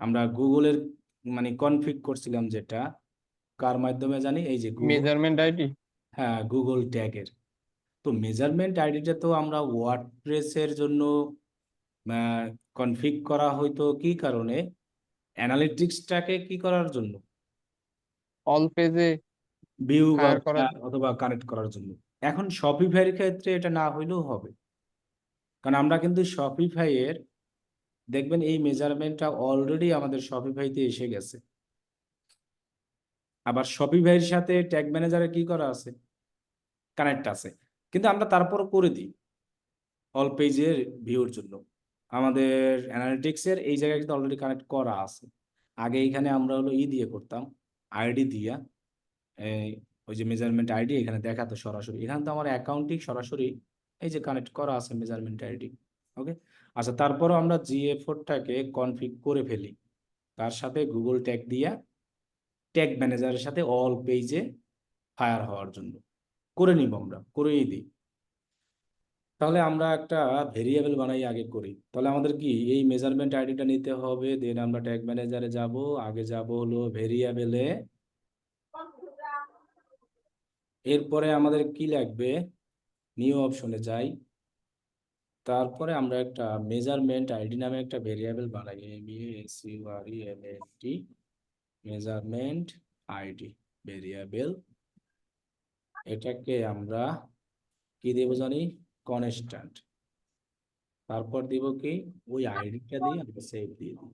আমরা গুগলের মানে কনফিগ করছিলাম যেটা, কার মাধ্যমে জানি, এই যে গুগল, মেজারমেন্ট আইডি। হ্যাঁ গুগল ট্যাগের। তো মেজারমেন্ট আইডিটা তো আমরা ওয়ার্ডপ্রেসের জন্য কনফিগ করা হয়তো কি কারণে, অ্যানালিটিক্সটাকে কি করার জন্য, অল পেজে ভিউ বা ফায়ার করার। অথবা কানেক্ট করার জন্য। এখন শপিফাইয়ের ক্ষেত্রে এটা না হইলেও হবে, কারণ আমরা কিন্তু শপিফাইয়ের, দেখবেন এই মেজারমেন্টটা অলরেডি আমাদের শপিফাইতে এসে গেছে। আবার শপিফাইয়ের সাথে ট্যাগ ম্যানেজারে কি করা আছে, কানেক্ট আছে, কিন্তু আমরা তারপর করে দিই অল পেজের ভিউর জন্য। আমাদের অ্যানালিটিক্সের এই জায়গায় কিন্তু অলরেডি কানেক্ট করা আছে। আগে এইখানে আমরা হলো দিয়ে করতাম, আইডি দিয়া, এই ওই যে মেজারমেন্ট আইডি এখানে দেখাতো সরাসরি, এখানে তো আমার অ্যাকাউন্টিং সরাসরি এই যে কানেক্ট করা আছে মেজারমেন্ট আইডি। ওকে, আচ্ছা তারপরও আমরা GA4টাকে কনফিগ করে ফেলি তার সাথে গুগল ট্যাগ দিয়া, ট্যাগ ম্যানেজারের সাথে অল পেজে ফায়ার হওয়ার জন্য করে নিব, আমরা করেই দিই। তাহলে আমরা একটা ভেরিয়েবল বানাই আগে করি। তাহলে আমাদের কি এই মেজারমেন্ট আইডিটা নিতে হবে, দেন আমরা ট্যাগ ম্যানেজারে যাব, আগে যাব হলো ভেরিয়েবলে, এরপরে আমাদের কি লাগবে, নিউ অপশনে যাই, তারপরে আমরা একটা মেজারমেন্ট আইডি নামে একটা ভেরিয়েবল বানাই, MEASUREMENT মেজারমেন্ট আইডি ভেরিয়েবল। এটাকে আমরা কি দেব জানি, কনস্ট্যান্ট। তারপর দিব কি, ওই আইডিটা দিয়ে আমরা সেভ দিয়ে দিই।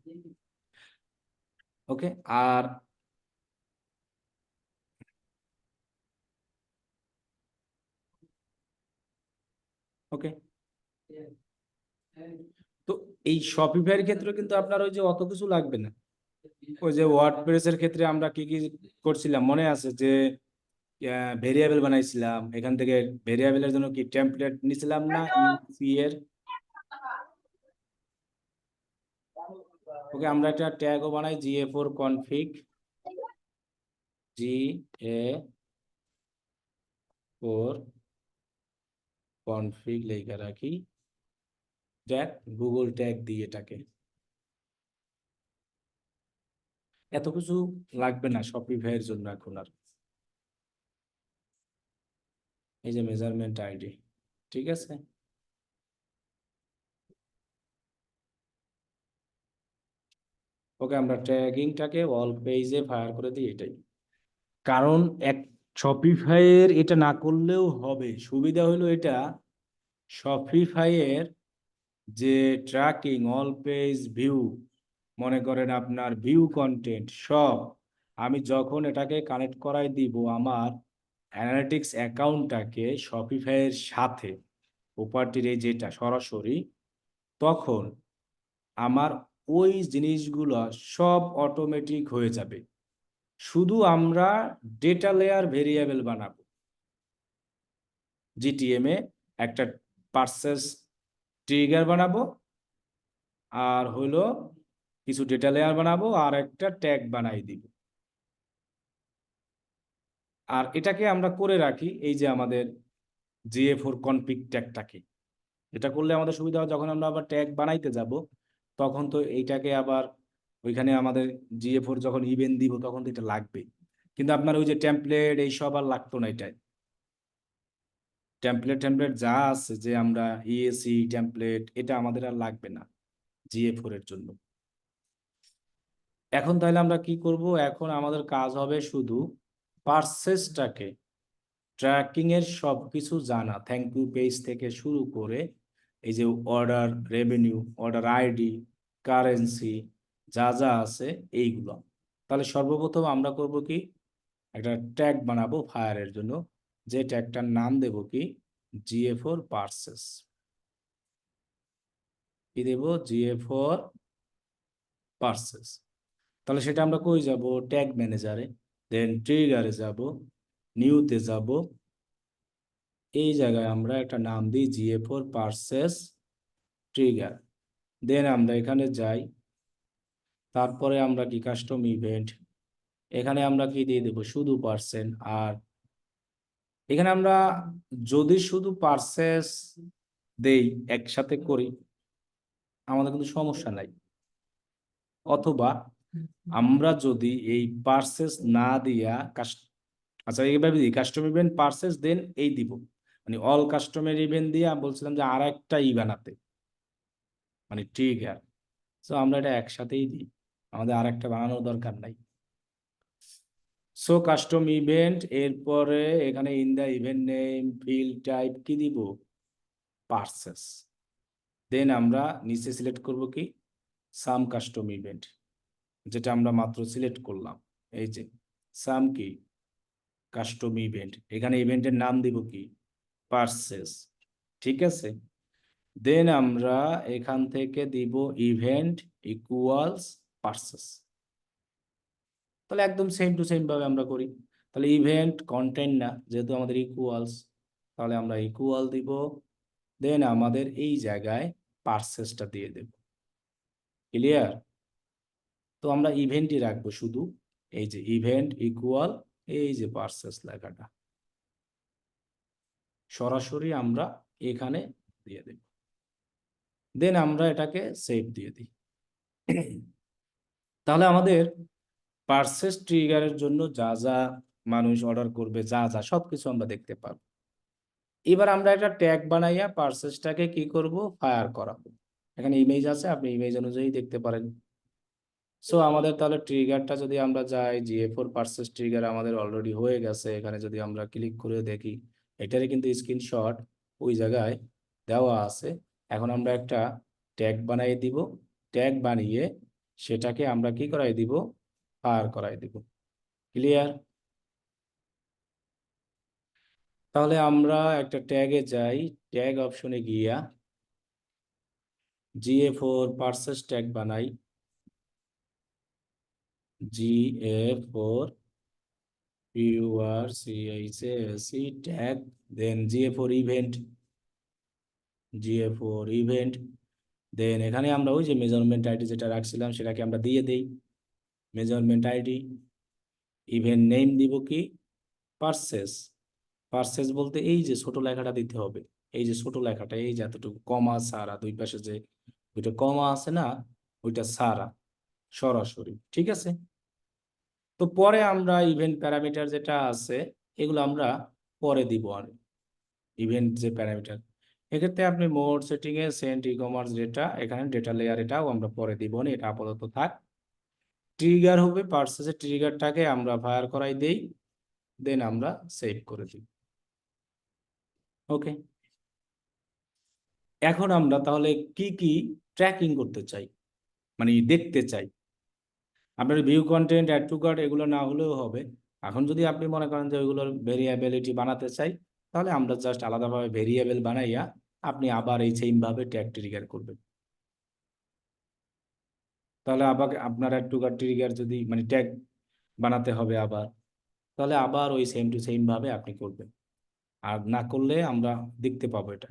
ওকে, আর ওকে, তো এই শপিফাইয়ের ক্ষেত্রে কিন্তু আপনার ওই যে অত কিছু লাগবে না। ওই যে ওয়ার্ডপ্রেসের ক্ষেত্রে আমরা কি কি করছিলাম মনে আছে, যে ভেরিয়েবল বানাইছিলাম, এখান থেকে ভেরিয়েবলের জন্য কি টেমপ্লেট নিছিলাম না ইউসি এর। ওকে, আমরা একটা ট্যাগও বানাই GA4 config, GA4 config লেখা রাখি, ট্যাগ গুগল ট্যাগ দিয়ে এটাকে। এত কিছু লাগবে না শপিফাইয়ের জন্য এখন আর। এই যে মেজারমেন্ট আইডি, ঠিক আছে। ওকে, আমরা ট্যাগিংটাকে অল পেজে ফায়ার করে দিই, এটাই কারণ। এক শপিফাইয়ের এটা না করলেও হবে, সুবিধা হলো এটা, শপিফাইয়ের যে ট্র্যাকিং, অল পেজ ভিউ, মনে করেন আপনার ভিউ কন্টেন্ট সব, আমি যখন এটাকে কানেক্ট করাই দিব আমার অ্যানালিটিক্স অ্যাকাউন্টটাকে শপিফাইয়ের সাথে, প্রপার্টির এই যেটা সরাসরি, তখন আমার ওই জিনিসগুলো সব অটোমেটিক হয়ে যাবে। শুধু আমরা ডেটা লেয়ার ভেরিয়েবল বানাবো, জিটিএমে একটা পার্সেস ট্রিগার বানাবো, আর হলো কিছু ডেটা লেয়ার বানাবো, আর একটা ট্যাগ বানাই দিব। আর এটাকে আমরা করে রাখি এই যে আমাদের GA4 কনফিগ ট্যাগটাকে। এটা করলে আমাদের সুবিধা হয়, যখন আমরা আবার ট্যাগ বানাইতে যাব তখন তো এইটাকে আবার ওইখানে আমাদের GA4 যখন ইভেন্ট দিব তখন তো এটা লাগবে। কিন্তু আপনার ওই যে টেমপ্লেট এইসব আর লাগতো না এটাই। টেমপ্লেট যা আছে, যে আমরা EAC টেমপ্লেট, এটা আমাদের আর লাগবে না GA4 এর জন্য। এখন তাহলে আমরা কি করব, এখন আমাদের কাজ হবে শুধু পার্সেসটাকে, ট্র্যাকিং এর সবকিছু জানা, থ্যাংক ইউ পেজ থেকে শুরু করে এই যে order revenue, order ID, currency, যা যা আছে এইগুলো। তাহলে সর্বপ্রথম আমরা করব কি, একটা ট্যাগ বানাবো ফায়ারের জন্য, যে ট্যাগটার নাম দেব কি, GA4 পার্সেস। কি দেব, GA4 পার্সেস। তাহলে সেটা আমরা কই যাব, ট্যাগ ম্যানেজারে, দেন ট্রিগারে যাব, নিউতে যাব, এই জায়গায় আমরা একটা নাম দিই GA4 পার্সেস ট্রিগার। দেন আমরা এখানে যাই, তারপরে আমরা কি কাস্টম ইভেন্ট, এখানে আমরা কি দিয়ে দেব, শুধু পার্সেন্ট। আর এখানে আমরা যদি শুধু পার্সেস দেই, একসাথে করি, আমাদের কিন্তু সমস্যা নাই। অথবা আমরা যদি এই পার্সেস না দিয়া আচ্ছা এইভাবে দিই, কাস্টম ইভেন্ট পার্সেস দেন এই দিব, মানে অল কাস্টমের ইভেন্ট দিয়ে আমি বলছিলাম যে আর একটা বানাতে, মানে ট্রিগার। সো আমরা এটা একসাথেই দিই, আমাদের আর একটা বানানোর দরকার নাই। সো কাস্টম ইভেন্ট, এরপরে এখানে in the event name field type কি দিব, পার্সেস। দেন আমরা নিচে সিলেক্ট করব কি, সাম কাস্টম ইভেন্ট, যেটা আমরা মাত্র সিলেক্ট করলাম, এই যে সাম কি কাস্টম ইভেন্ট, এখানে ইভেন্টের নাম দিব কি, পার্সেস। ঠিক আছে, দেন আমরা এখান থেকে দিব ইভেন্ট ইকুয়ালস পার্সেস। তাহলে একদম সেম টু সেম ভাবে আমরা করি। তাহলে ইভেন্ট কন্টেন্ট না, যেহেতু আমাদের ইকুয়ালস, তাহলে আমরা ইকুয়াল দিব, দেন আমাদের এই জায়গায় পার্সেসটা দিয়ে দেব। ক্লিয়ার? তো আমরা ইভেন্টই রাখবো শুধু, এই যে ইভেন্ট ইকুয়াল এই যে পার্সেস লেখাটা সরাসরি আমরা এখানে দিয়ে দেব। দেন আমরা এটাকে সেভ দিয়ে দিই। তাহলে আমাদের পার্সেস ট্রিগারের জন্য যা যা মানুষ অর্ডার করবে, যা যা সবকিছু আমরা দেখতে পারবো। এবার আমরা একটা ট্যাগ বানাইয়া পার্সেসটাকে কি করব, ফায়ার করাবো। এখানে ইমেজ আছে, আপনি ইমেজ অনুযায়ী দেখতে পারেন। সো আমাদের তাহলে ট্রিগারটা যদি আমরা যাই, GA4 পার্সেস ট্রিগার আমাদের অলরেডি হয়ে গেছে। এখানে যদি আমরা ক্লিক করে দেখি, এটারই কিন্তু স্ক্রিনশট ওই জায়গায় দেওয়া আছে। এখন আমরা একটা ট্যাগ বানিয়ে দিব। ট্যাগ বানিয়ে সেটাকে আমরা কি করাই দিব, ফায়ার করাই দিব। ক্লিয়ার? তাহলে আমরা একটা ট্যাগে যাই, ট্যাগ অপশনে গিয়া GA4 পার্সেস ট্যাগ বানাই। GA4 PURCHASE ট্যাগ, দেন GA4 ইভেন্ট, GA4 ইভেন্ট। দেন এখানে আমরা ওই যে মেজারমেন্ট আইডি যেটা রাখছিলাম সেটাকে আমরা দিয়ে দেই, মেজারমেন্ট আইডি। ইভেন্ট নেম দিব কি, পার্সেস। পার্সেস বলতে এই যে ছোট লেখাটা দিতে হবে, এই যে ছোট লেখাটা, এই যে এতটুকু কমা সারা, দুই পাশে যে দুইটা কমা আছে না, ওইটা সারা সরাসরি। ঠিক আছে? তো পরে আমরা ইভেন্ট প্যারামিটার যেটা আছে এগুলো আমরা পরে দিব। আর ইভেন্ট যে প্যারামিটার, এক্ষেত্রে আপনি মোড সেটিং এ সেন্ট ই কমার্স ডেটা, এখানে ডেটা লেয়ার, এটাও আমরা পরে দিব না, এটা আপাতত থাক। ট্রিগার হবে, পার্সেসের ট্রিগারটাকে আমরা ফায়ার করাই দেই, দেন আমরা সেভ করে দিই। ওকে, এখন আমরা তাহলে কি কি ট্র্যাকিং করতে চাই, মানে দেখতে চাই। আপনার view content, add to cart এগুলো না হলেও হবে। এখন যদি আপনি মনে করেন যে ওইগুলোর ভেরিয়েবিলিটি বানাতে চাই, তাহলে আমরা জাস্ট আলাদাভাবে ভেরিয়েবল বানাইয়া আপনি আবার এই সেম ভাবে ট্যাগ ট্রিগার করবেন। তাহলে আবার আপনার অ্যাড টু কার্ট ট্রিগার যদি মানে ট্যাগ বানাতে হবে আবার, তাহলে আবার ওই সেম টু সেম ভাবে আপনি করবেন। আর না করলে আমরা দেখতে পাবো এটা।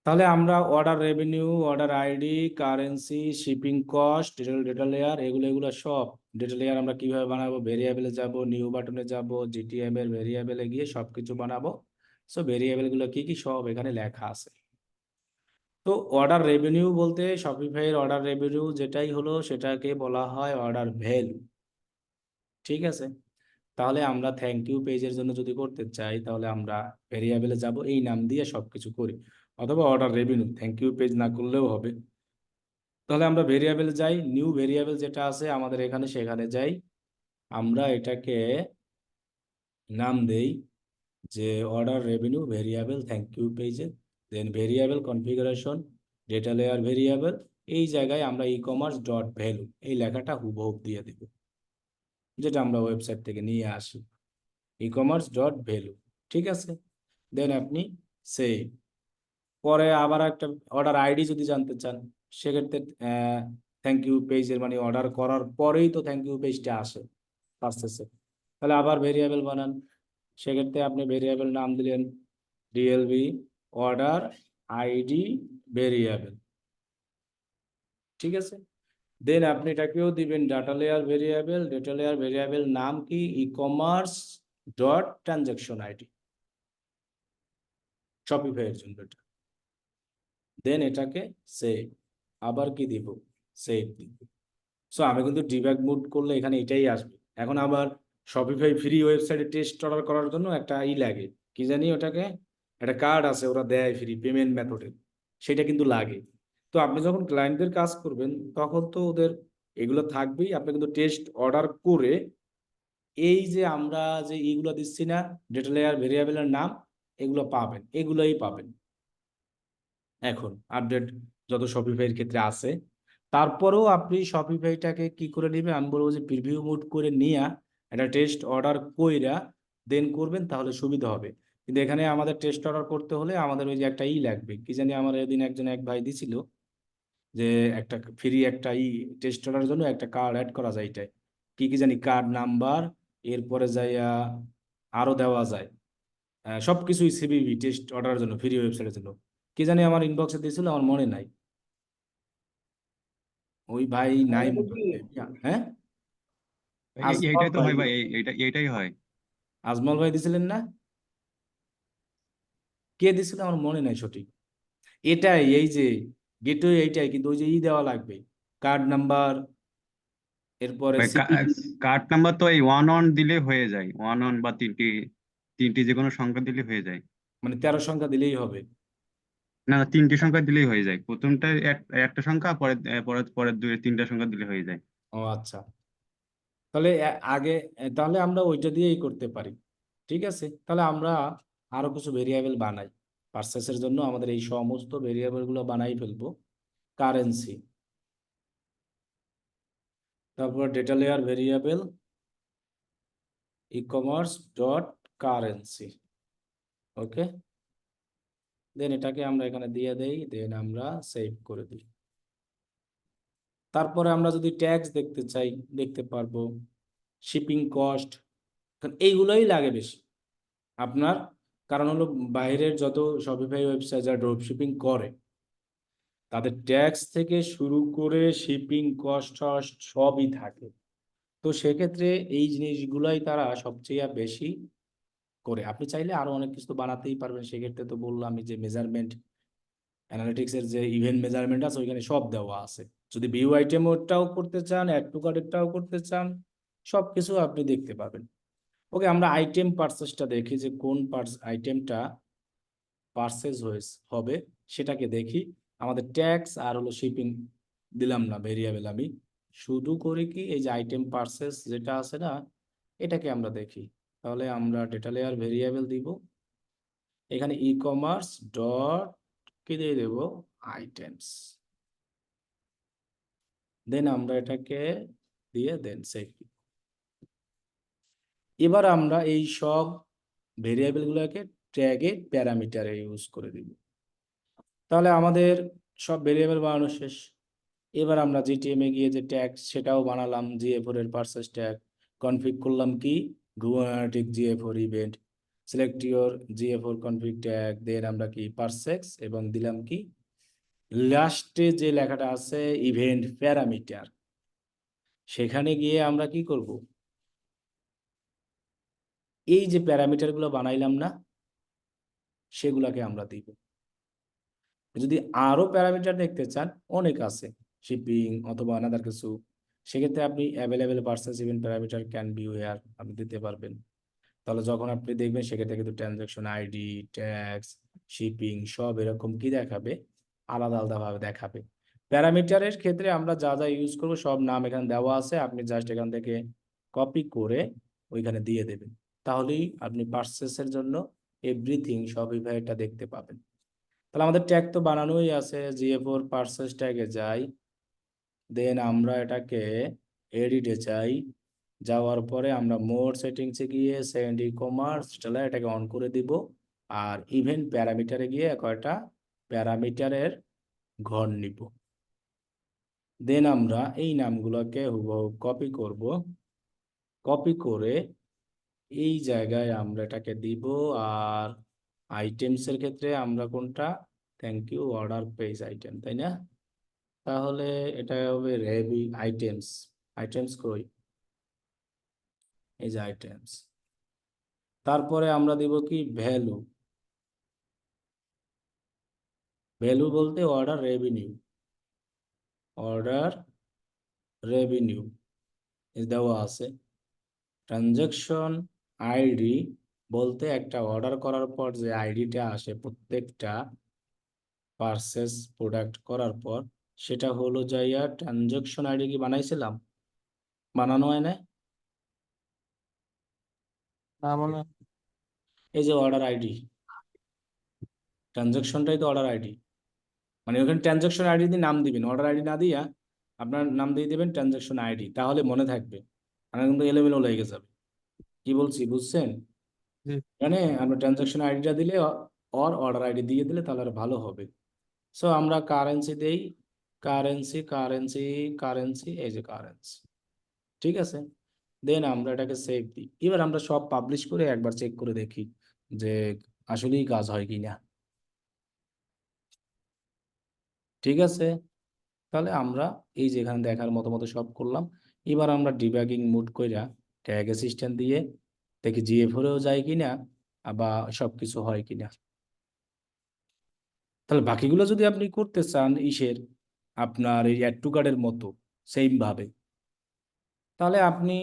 তাহলে আমরা order revenue, order ID, currency, shipping cost, data layer, এগুলো এগুলো সব ডেটা লেয়ার আমরা কিভাবে বানাবো, ভেরিয়েবলে যাব, নিউ বাটনে যাব, GTM এর ভেরিয়েবলে গিয়ে সবকিছু বানাবো। সো ভেরিয়েবল গুলো কি কি সব এখানে লেখা আছে। তো অর্ডার রেভিনিউ বলতে শপিফাইয়ের অর্ডার রেভিনিউ যেটাই হলো সেটাকে বলা হয় অর্ডার ভ্যালু। ঠিক আছে? তাহলে আমরা থ্যাংক ইউ পেজের জন্য যদি করতে চাই, তাহলে আমরা ভেরিয়েবলে যাব, এই নাম দিয়ে সবকিছু করি, অথবা order revenue, thank you page না করলেও হবে। তাহলে আমরা ভেরিয়েবল যাই, নিউ ভেরিয়েবল যেটা আছে আমাদের এখানে, সেখানে যাই, আমরা এটাকে নাম দেই যে order revenue variable thank you পেজে। Then variable configuration, data layer variable, এই জায়গায় আমরা ই কমার্স ডট ভ্যালু এই লেখাটা হুবহু দিয়ে দেব, যেটা আমরা ওয়েবসাইট থেকে নিয়ে আসি, ই কমার্স ডট ভ্যালু। ঠিক আছে? দেন আপনি সেই পরে আবার একটা অর্ডার আইডি যদি জানতে চান, সেক্ষেত্রে থ্যাংক ইউ পেজের মানে অর্ডার করার পরেই তো থ্যাংক ইউ পেজটা আসে পার্সেসে। তাহলে আবার ভেরিয়েবল বানান, সেক্ষেত্রে আপনি ভেরিয়েবল নাম দিলেন ডিএলভি অর্ডার আইডি ভেরিয়েবল। ঠিক আছে? দেন আপনি এটাকেও দিবেন data layer variable, data layer variable নাম কি, e commerce dot transaction ID, শপিফাইয়ের জন্য এটা। দেন এটাকে সেভ, আবার কি দিব, সেভ দিব। সো আমি কিন্তু ডিবাগ মুড করলে এখানে এটাই আসবে। এখন আবার শপিফাই ফ্রি ওয়েবসাইটে টেস্ট অর্ডার করার জন্য একটা লাগে, কি জানি ওটাকে, একটা কার্ড আছে ওরা দেয় ফ্রি পেমেন্ট মেথডে, সেটা কিন্তু লাগে। তো আপনি যখন ক্লায়েন্টদের কাজ করবেন তখন তো ওদের এগুলো থাকবেই। আপনি কিন্তু টেস্ট অর্ডার করে এই যে আমরা যে এইগুলো দিচ্ছি না, ডেটা লেয়ার ভেরিয়েবলের নাম, এগুলো পাবেন, এগুলোই পাবেন এখন আপডেট যত শপিফাইয়ের ক্ষেত্রে আছে। তারপরেও আপনি শপিফাইটাকে কি করে নেবেন, আমি বলবো যে প্রিভিউ মোড করে নিয়ে একটা টেস্ট অর্ডার কইরা দেন করবেন, তাহলে সুবিধা হবে। কিন্তু এখানে আমাদের টেস্ট অর্ডার করতে হলে আমাদের ওই যে একটা লাগবে, কি জানি আমার এদিন একজন এক ভাই দিছিল যে একটা ফ্রি একটা টেস্ট অর্ডারের জন্য একটা কার্ড অ্যাড করা যায়, এটাই কি কি জানি কার্ড নাম্বার, এরপরে যাইয়া আরো দেওয়া যায়, সবকিছুই সিবিবি টেস্ট অর্ডারের জন্য ফ্রি ওয়েবসাইটের জন্য। কি জানি আমার ইনবক্সে দিয়েছিল, আমার মনে নাই। ওই ভাই নাই মনে হয়। হ্যাঁ, আজমল এইটাই তো ভাই, হয় ভাই, এইটাই হয়। আজমল ভাই দিছিলেন না? কে দিছিল আমার মনে নাই সঠিক। এটাই, এই যে গেটওয়ে এইটাই, কিন্তু ওই যে দেওয়া লাগবে, কার্ড নাম্বার, এরপরে ভাই সিপি। কার্ড নাম্বার তো এই 1 1 দিলে হয়ে যায়, 1 1 বা তিনটি তিনটি যে কোনো সংখ্যা দিলে হয়ে যায়। মানে 13 সংখ্যা দিলেই হবে? না না, তিনটি সংখ্যা দিলেই হয়ে যায়, প্রথমটা একটা সংখ্যা, পরে পরের পরের দুই তিনটা সংখ্যা দিলে হয়ে যায়। ও আচ্ছা, তাহলে আগে তাহলে আমরা ওইটা দিয়েই করতে পারি। ঠিক আছে, তাহলে আমরা আরো কিছু ভেরিয়েবল বানাই পার্সেসের জন্য। আমাদের এই সমস্ত ভেরিয়েবল গুলো বানাই ফেলবো। কারেন্সি, তারপর data layer variable e commerce dot currency. Okay, then এটাকে আমরা এখানে দিয়ে দেই, দেন আমরা সেভ করে দিই। তারপরে আমরা যদি ট্যাক্স দেখতে চাই, দেখতে পারবো শিপিং কস্ট, এইগুলোই লাগে বেশি আপনার। কারণ হলো বাইরের যত শপিফাই ওয়েবসাইট যারা ড্রপ শিপিং করে, তাদের ট্যাক্স থেকে শুরু করে শিপিং কস্ট সবই থাকে। তো সেক্ষেত্রে এই জিনিসগুলাই তারা সবচেয়ে বেশি করে। আপনি চাইলে আরো অনেক কিছু তো বানাতেই পারবেন। সেক্ষেত্রে তো বললাম আমি যে মেজারমেন্ট অ্যানালিটিক্স এর যে ইভেন্ট মেজারমেন্ট আছে, ওইখানে সব দেওয়া আছে। যদি ভিউ আইটেম ওটাও করতে চান, অ্যাড টু কার্টেরটাও করতে চান, সবকিছু আপনি দেখতে পাবেন। ওকে, আমরা আইটেম পার্সেসটা দেখি যে কোন আইটেমটা পার্সেস হবে, সেটাকে দেখি। আমাদের ট্যাক্স আর হলো শিপিং দিলাম না ভেরিয়েবল, আমি শুধু করি কি, এই যে আইটেম পার্সেস যেটা আছে না, এটাকে আমরা দেখি। তাহলে আমরা ডেটা লেয়ার ভেরিয়েবল দিব, এখানে ই কমার্স ডট কি দিয়ে দেব, আইটেমস। দেন আমরা এটাকে দিয়ে দেন সেভ। এবার আমরা এই সব ভেরিয়েবলগুলোকে ট্যাগে প্যারামিটারে ইউজ করে দিব। তাহলে আমাদের সব ভেরিয়েবল বানানো শেষ। এবার আমরা জিটিএম এ গিয়ে যে ট্যাগ সেটাও বানালাম, জিএফোর এর পার্সেস ট্যাগ কনফিগ করলাম কি, গুয়ানাটিক GA four event, select your GA four config tag, then আমরা কি পার্সেক্স, এবং দিলাম কি লাস্টে যে লেখাটা আছে ইভেন্ট প্যারামিটার। সেখানে গিয়ে আমরা কি করব, এই যে প্যারামিটারগুলো বানাইলাম না, সেগুলাকে আমরা দিব। যদি আরো প্যারামিটার দেখতে চান, অনেক আছে, শিপিং অথবা আনাদার কিছু, সেক্ষেত্রে আপনি available purchase event parameter can be where আপনি দিতে পারবেন। তাহলে যখন আপনি দেখবেন সেক্ষেত্রে কিন্তু ট্রানজাকশন আইডি, ট্যাক্স, শিপিং সব এরকম কি দেখাবে, আলাদা আলাদা ভাবে দেখাবে। প্যারামিটারের ক্ষেত্রে আমরা যা যা ইউজ করবো সব নাম এখানে দেওয়া আছে, আপনি জাস্ট এখান থেকে কপি করে ওইখানে দিয়ে দেবেন। তাহলেই আপনি পার্সেসের জন্য এভরিথিং সবই এটা দেখতে পাবেন। তাহলে আমাদের ট্যাগ তো বানানোই আছে, জিএফওর পার্সেস ট্যাগে যাই, দেন আমরা এটাকে এডিটে চাই, যাওয়ার পরে আমরা মোর সেটিংসে গিয়ে সেন্ড ই কমার্স এটাকে অন করে দিব। আর ইভেন্ট প্যারামিটারে গিয়ে কয়টা প্যারামিটারের ঘর নিব। দেন আমরা এই নামগুলোকে হুবহু কপি করব, কপি করে এই জায়গায় আমরা এটাকে দিব। আর আইটেমসের ক্ষেত্রে আমরা কোনটা, thank you, order page item, তাই না? তাহলে এটা হবে রেবি আইটেমস। আইটেমস কই, এই যে আইটেমস। তারপরে আমরা দিব কি ভ্যালু, ভ্যালু বলতে অর্ডার রেভিনিউ, অর্ডার রেভিনিউ দেওয়া আছে। ট্রানজাকশন আইডি বলতে একটা অর্ডার করার পর যে আইডিটা আসে প্রত্যেকটা পারচেস প্রোডাক্ট করার পর, সেটা হলো যাইয়া ট্রানজাকশন আইডি। কি বানাইছিলাম, বানানো হয় না? না মনে হয়। এই যে অর্ডার আইডি, ট্রানজাকশনটাই তো অর্ডার আইডি। মানে ওখানে ট্রানজাকশন আইডি দিয়ে নাম দিবেন, অর্ডার আইডি না দিয়া আপনার নাম দিয়ে দিবেন ট্রানজাকশন আইডি, তাহলে মনে থাকবে। আর কিন্তু এলোমেলো লেগে যাবে। কি বলছি বুঝছেন? জি। মানে আমরা ট্রানজাকশন আইডিটা দিলে অর্ডার আইডি দিয়ে দিলে তাহলে আর ভালো হবে। সো আমরা কারেন্সি দেই, কারেন্সি কারেন্সি কারেন্সি, এই যে কারেন্সি। ঠিক আছে, দেন আমরা এটাকে সেভ দিই। এবার আমরা সব পাবলিশ করে একবার চেক করে দেখি যে আসলেই কাজ হয় কিনা। ঠিক আছে, তাহলে আমরা এই যে এখানে দেখার মতো মতো সব করলাম। এবার আমরা ডিবাগিং মোড কইরা ট্যাগ অ্যাসিস্ট্যান্ট দিয়ে দেখি জিএফ-এও যায় কিনা বা সবকিছু হয় কিনা। তাহলে বাকিগুলো যদি আপনি করতে চান ইসের আপনার এই অ্যাড টু কার্ডের মতো সেম ভাবে, তাহলে আপনি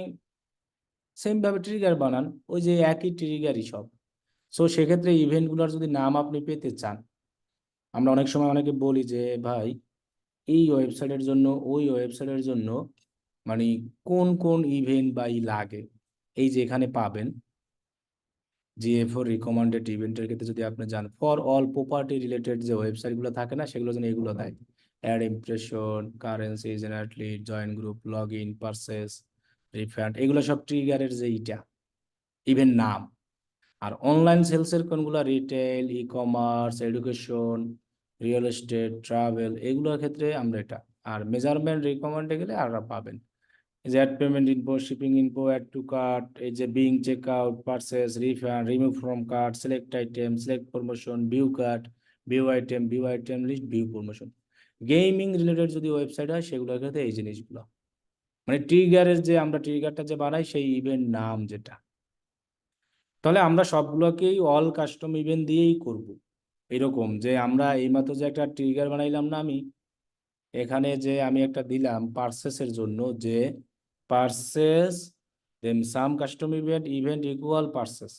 সেম ভাবে ট্রিগার বানান, ওই যে একই ট্রিগারই সব। সো সেক্ষেত্রে ইভেন্টগুলোর যদি নাম আপনি পেতে চান, আমরা অনেক সময় অনেকে বলি যে ভাই এই ওয়েবসাইটের জন্য ওই ওয়েবসাইটের জন্য মানে কোন কোন ইভেন্ট বা লাগে, এই যে এখানে পাবেন জিএফও রিকমেন্ডেড ইভেন্টের ক্ষেত্রে যদি আপনি যান, ফর অল প্রপার্টি রিলেটেড যে ওয়েবসাইটগুলো থাকে না, সেগুলো যেন এগুলো দেয়। Ad impression, currency generate lead, join group, log in, purchase, refund, এগুলো সব ট্রিগারের যে ইটা ইভেন্ট নাম। আর অনলাইন সেলসের কোনগুলো retail, e commerce, education, real estate, travel, এগুলোর ক্ষেত্রে আমরা এটা। আর মেজারমেন্ট রিকমেন্ডে গেলে আর পাবেন এই যে add payment info, shipping info, add to cart, এই যে begin check out, purchase, refund, remove from cart, select item, select promotion, view cart, view item list, view promotion. Gaming related যদি ওয়েবসাইট হয় সেগুলোর ক্ষেত্রে এই জিনিসগুলো, মানে ট্রিগারের যে আমরা ট্রিগারটা যে বানাই সেই ইভেন্ট নাম যেটা। তাহলে আমরা সবগুলোকেই অল কাস্টম ইভেন্ট দিয়েই করব। এরকম যে আমরা এইমাত্র যে একটা ট্রিগার বানাইলাম না, আমি এখানে যে আমি একটা দিলাম পার্সেসের জন্য যে purchase then some custom event equal purchase.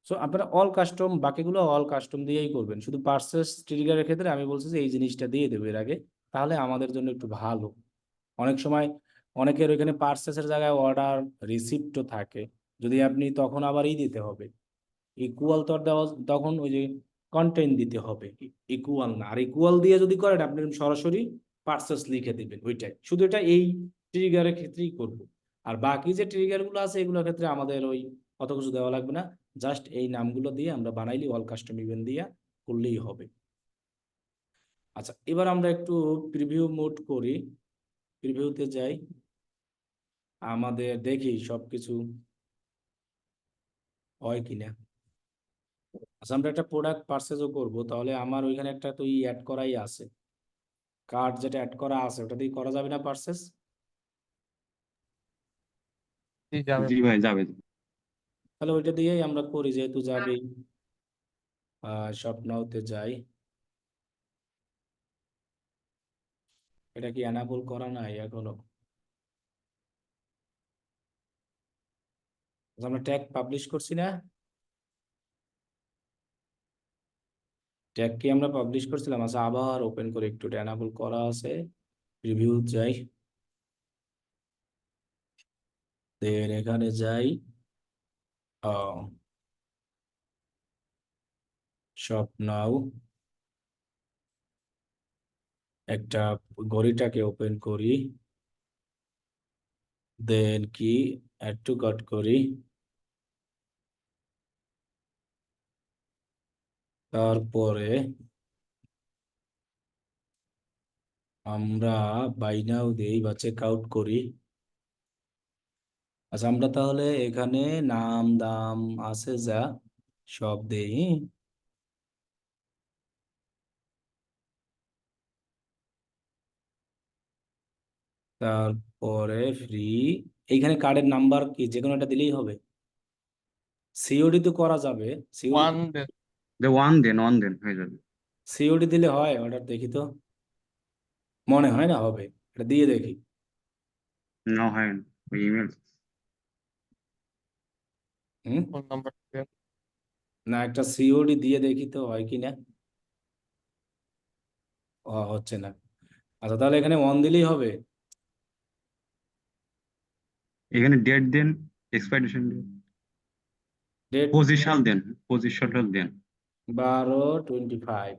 So আপনারা অল কাস্টম, বাকিগুলো অল কাস্টম দিয়েই করবেন, শুধু পার্সেস ট্রিগারের ক্ষেত্রে আমি বলছি যে এই জিনিসটা দিয়ে দেবো এর আগে, তাহলে আমাদের জন্য একটু ভালো। অনেক সময় অনেকের ওইখানে পার্সেসের জায়গায় অর্ডার রিসিপ্টও থাকে, যদি আপনি তখন আবার দিতে হবে ইকুয়াল, তো আর দেওয়া তখন ওই যে কন্টেন্ট দিতে হবে, ইকুয়াল না। আর ইকুয়াল দিয়ে যদি করেন আপনি সরাসরি পার্সেস লিখে দিবেন, ওইটাই শুধু, এটা এই ট্রিগারের ক্ষেত্রেই করব। আর বাকি যে ট্রিগার গুলো আছে এগুলোর ক্ষেত্রে আমাদের ওই অত কিছু দেওয়া লাগবে না, জাস্ট এই নামগুলো দিয়ে আমরা বানাইলি অল কাস্টম ইভেন্ট দিয়ে করলেই হবে। আচ্ছা, এবার আমরা একটু প্রিভিউ মোড করি, প্রিভিউতে যাই, আমাদের দেখি সবকিছু হয় কিনা। আচ্ছা, আমরা একটা প্রোডাক্ট পারচেজও করব, তাহলে আমার ওইখানে একটা তো অ্যাড করাই আছে, কার্ড যেটা অ্যাড করা আছে ওটা দিয়ে করা যাবে না পারচেজ? জি যাবে। জি ভাই, যাবে। তাহলে ওইটা দিয়েই আমরা করি, যেহেতু যাবেই। শপ নাওতে যাই, এটা কি এনাবল করা নাই এখনো? আচ্ছা, আমরা ট্যাগ পাবলিশ করছি না, ট্যাগ কি আমরা পাবলিশ করছিলাম? আচ্ছা, আবার ওপেন করে একটু এনাবল করা আছে, রিভিউ যাই, দেন এখানে যাই, শপ নাও, একটা ঘড়িটাকে ওপেন করি, দেন কি অ্যাড টু কার্ট করি, তারপরে আমরা বাই নাও দেই বা চেক আউট করি। আচ্ছা, আমরা তাহলে এখানে নাম দাম আছে যা সব দেই, তারপরে ফ্রি, এইখানে কার্ডের নাম্বার কি যে কোনো একটা দিলেই হবে? সিওডি তো করা যাবে, COD, one then. One then হয়ে যাবে। সিওডি দিলে হয় অর্ডার? দেখি তো, মনে হয় না হবে, এটা দিয়ে দেখি। না, হয় না, ওই ইমেল। হুম, ফোন নাম্বার দেন। না একটা সিওডি দিয়ে দেখি তো হয় কি না। হচ্ছে না। আচ্ছা, তাহলে এখানে অন দিলেই হবে? এখানে ডেট দেন, এক্সপাইরেশন দেন, ডেট পজিশন দেন, পজিশনটা দেন। 12/25,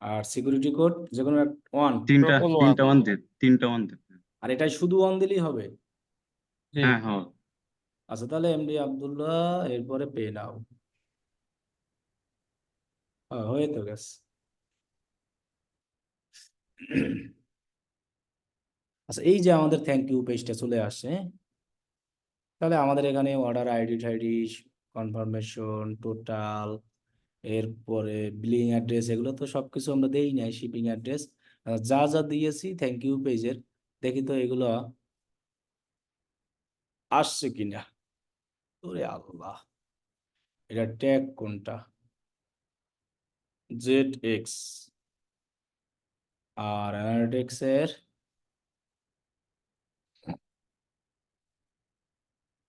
আর সিকিউরিটি কোড যে কোনো ওয়ান। তিনটা ট্রিপল ওয়ান। তিনটা ওয়ান দেন, তিনটা ওয়ান দেন। আর এটাই শুধু অন দিলেই হবে? জি। হ্যাঁ, হ্যাঁ। আচ্ছা, তাহলে এমডি আব্দুল্লাহ, এরপরে পে নাও, হয়ে তো গেছে। আচ্ছা, এই যে আমাদের থ্যাংক ইউ পেজটা চলে আসে, তাহলে আমাদের এখানে order ID tidy confirmation, total, এরপরে বিলিং অ্যাড্রেস, এগুলো তো সবকিছু আমরা দেই নাই। শিপিং অ্যাড্রেস যা যা দিয়েছি থ্যাংক ইউ পেজের, দেখি তো এগুলো আসছে কিনা। ওরে আল্লাহ, এটা ট্যাগ কোনটা? Z x. আর অ্যানালিটিক্স এর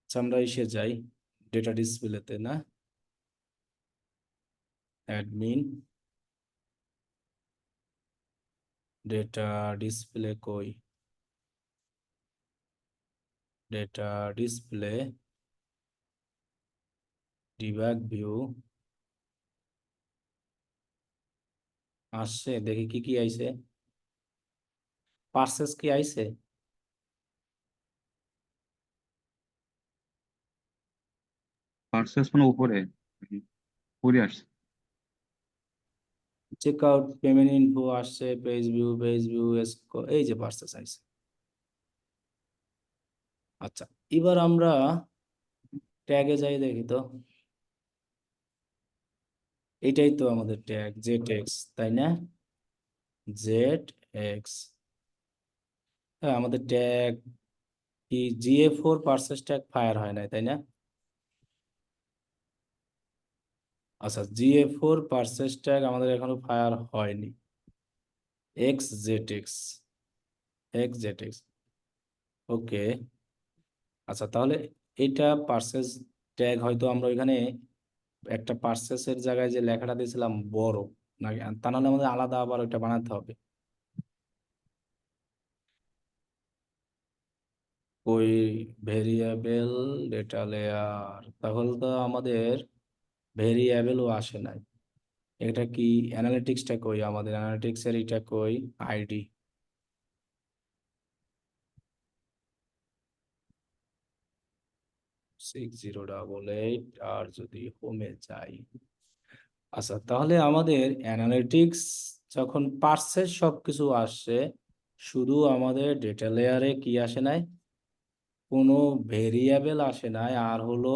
আমরা এসে যাই ডেটা ডিসপ্লেতে, না অ্যাডমিন, ডেটা ডিসপ্লে কই? ডেটা ডিসপ্লে, ডিবাগ ভিউ আসছে, দেখি কি কি আইছে। পার্সেস কি আইছে? পার্সেস মানে উপরে উপরে আসছে। চেক আউট, পেমেন্ট ইনফো আসছে, পেজ ভিউ এই যে পার্সেস আইছে। আচ্ছা, এবার আমরা ট্যাগে যাই, দেখি তো। এটাই তো আমাদের ট্যাগ জেড এক্স, তাই না? জেড এক্স, হ্যাঁ আমাদের ট্যাগ কি GA4 পার্সেস ট্যাগ ফায়ার হয় নাই, তাই না? আচ্ছা, GA4 পার্সেস ট্যাগ আমাদের এখনো ফায়ার হয়নি। X Z X, X Z X, okay. আচ্ছা, তাহলে এটা পার্সেস ট্যাগ হয়তো আমরা ওইখানে একটা পার্সেসের জায়গায় যে লেখাটা দিয়েছিলাম বড়, নাকি তা নাহলে আমাদের আলাদা আবার ওইটা বানাতে হবে। ওই ভেরিয়েবল ডেটা লেয়ার, তাহলে তো আমাদের ভেরিয়েবলও আসে নাই। এটা কি অ্যানালিটিক্সটা কই? আমাদের অ্যানালিটিক্স এর এটা কই? আইডি 6088, আর যদি হোমে যাই, আচ্ছা তাহলে আমাদের অ্যানালিটিক্স যখন পার্সেস সবকিছু আসছে, শুধু আমাদের ডেটা লেয়ারে কি আসে নাই? কোনো ভেরিয়েবল আসে নাই, আর হলো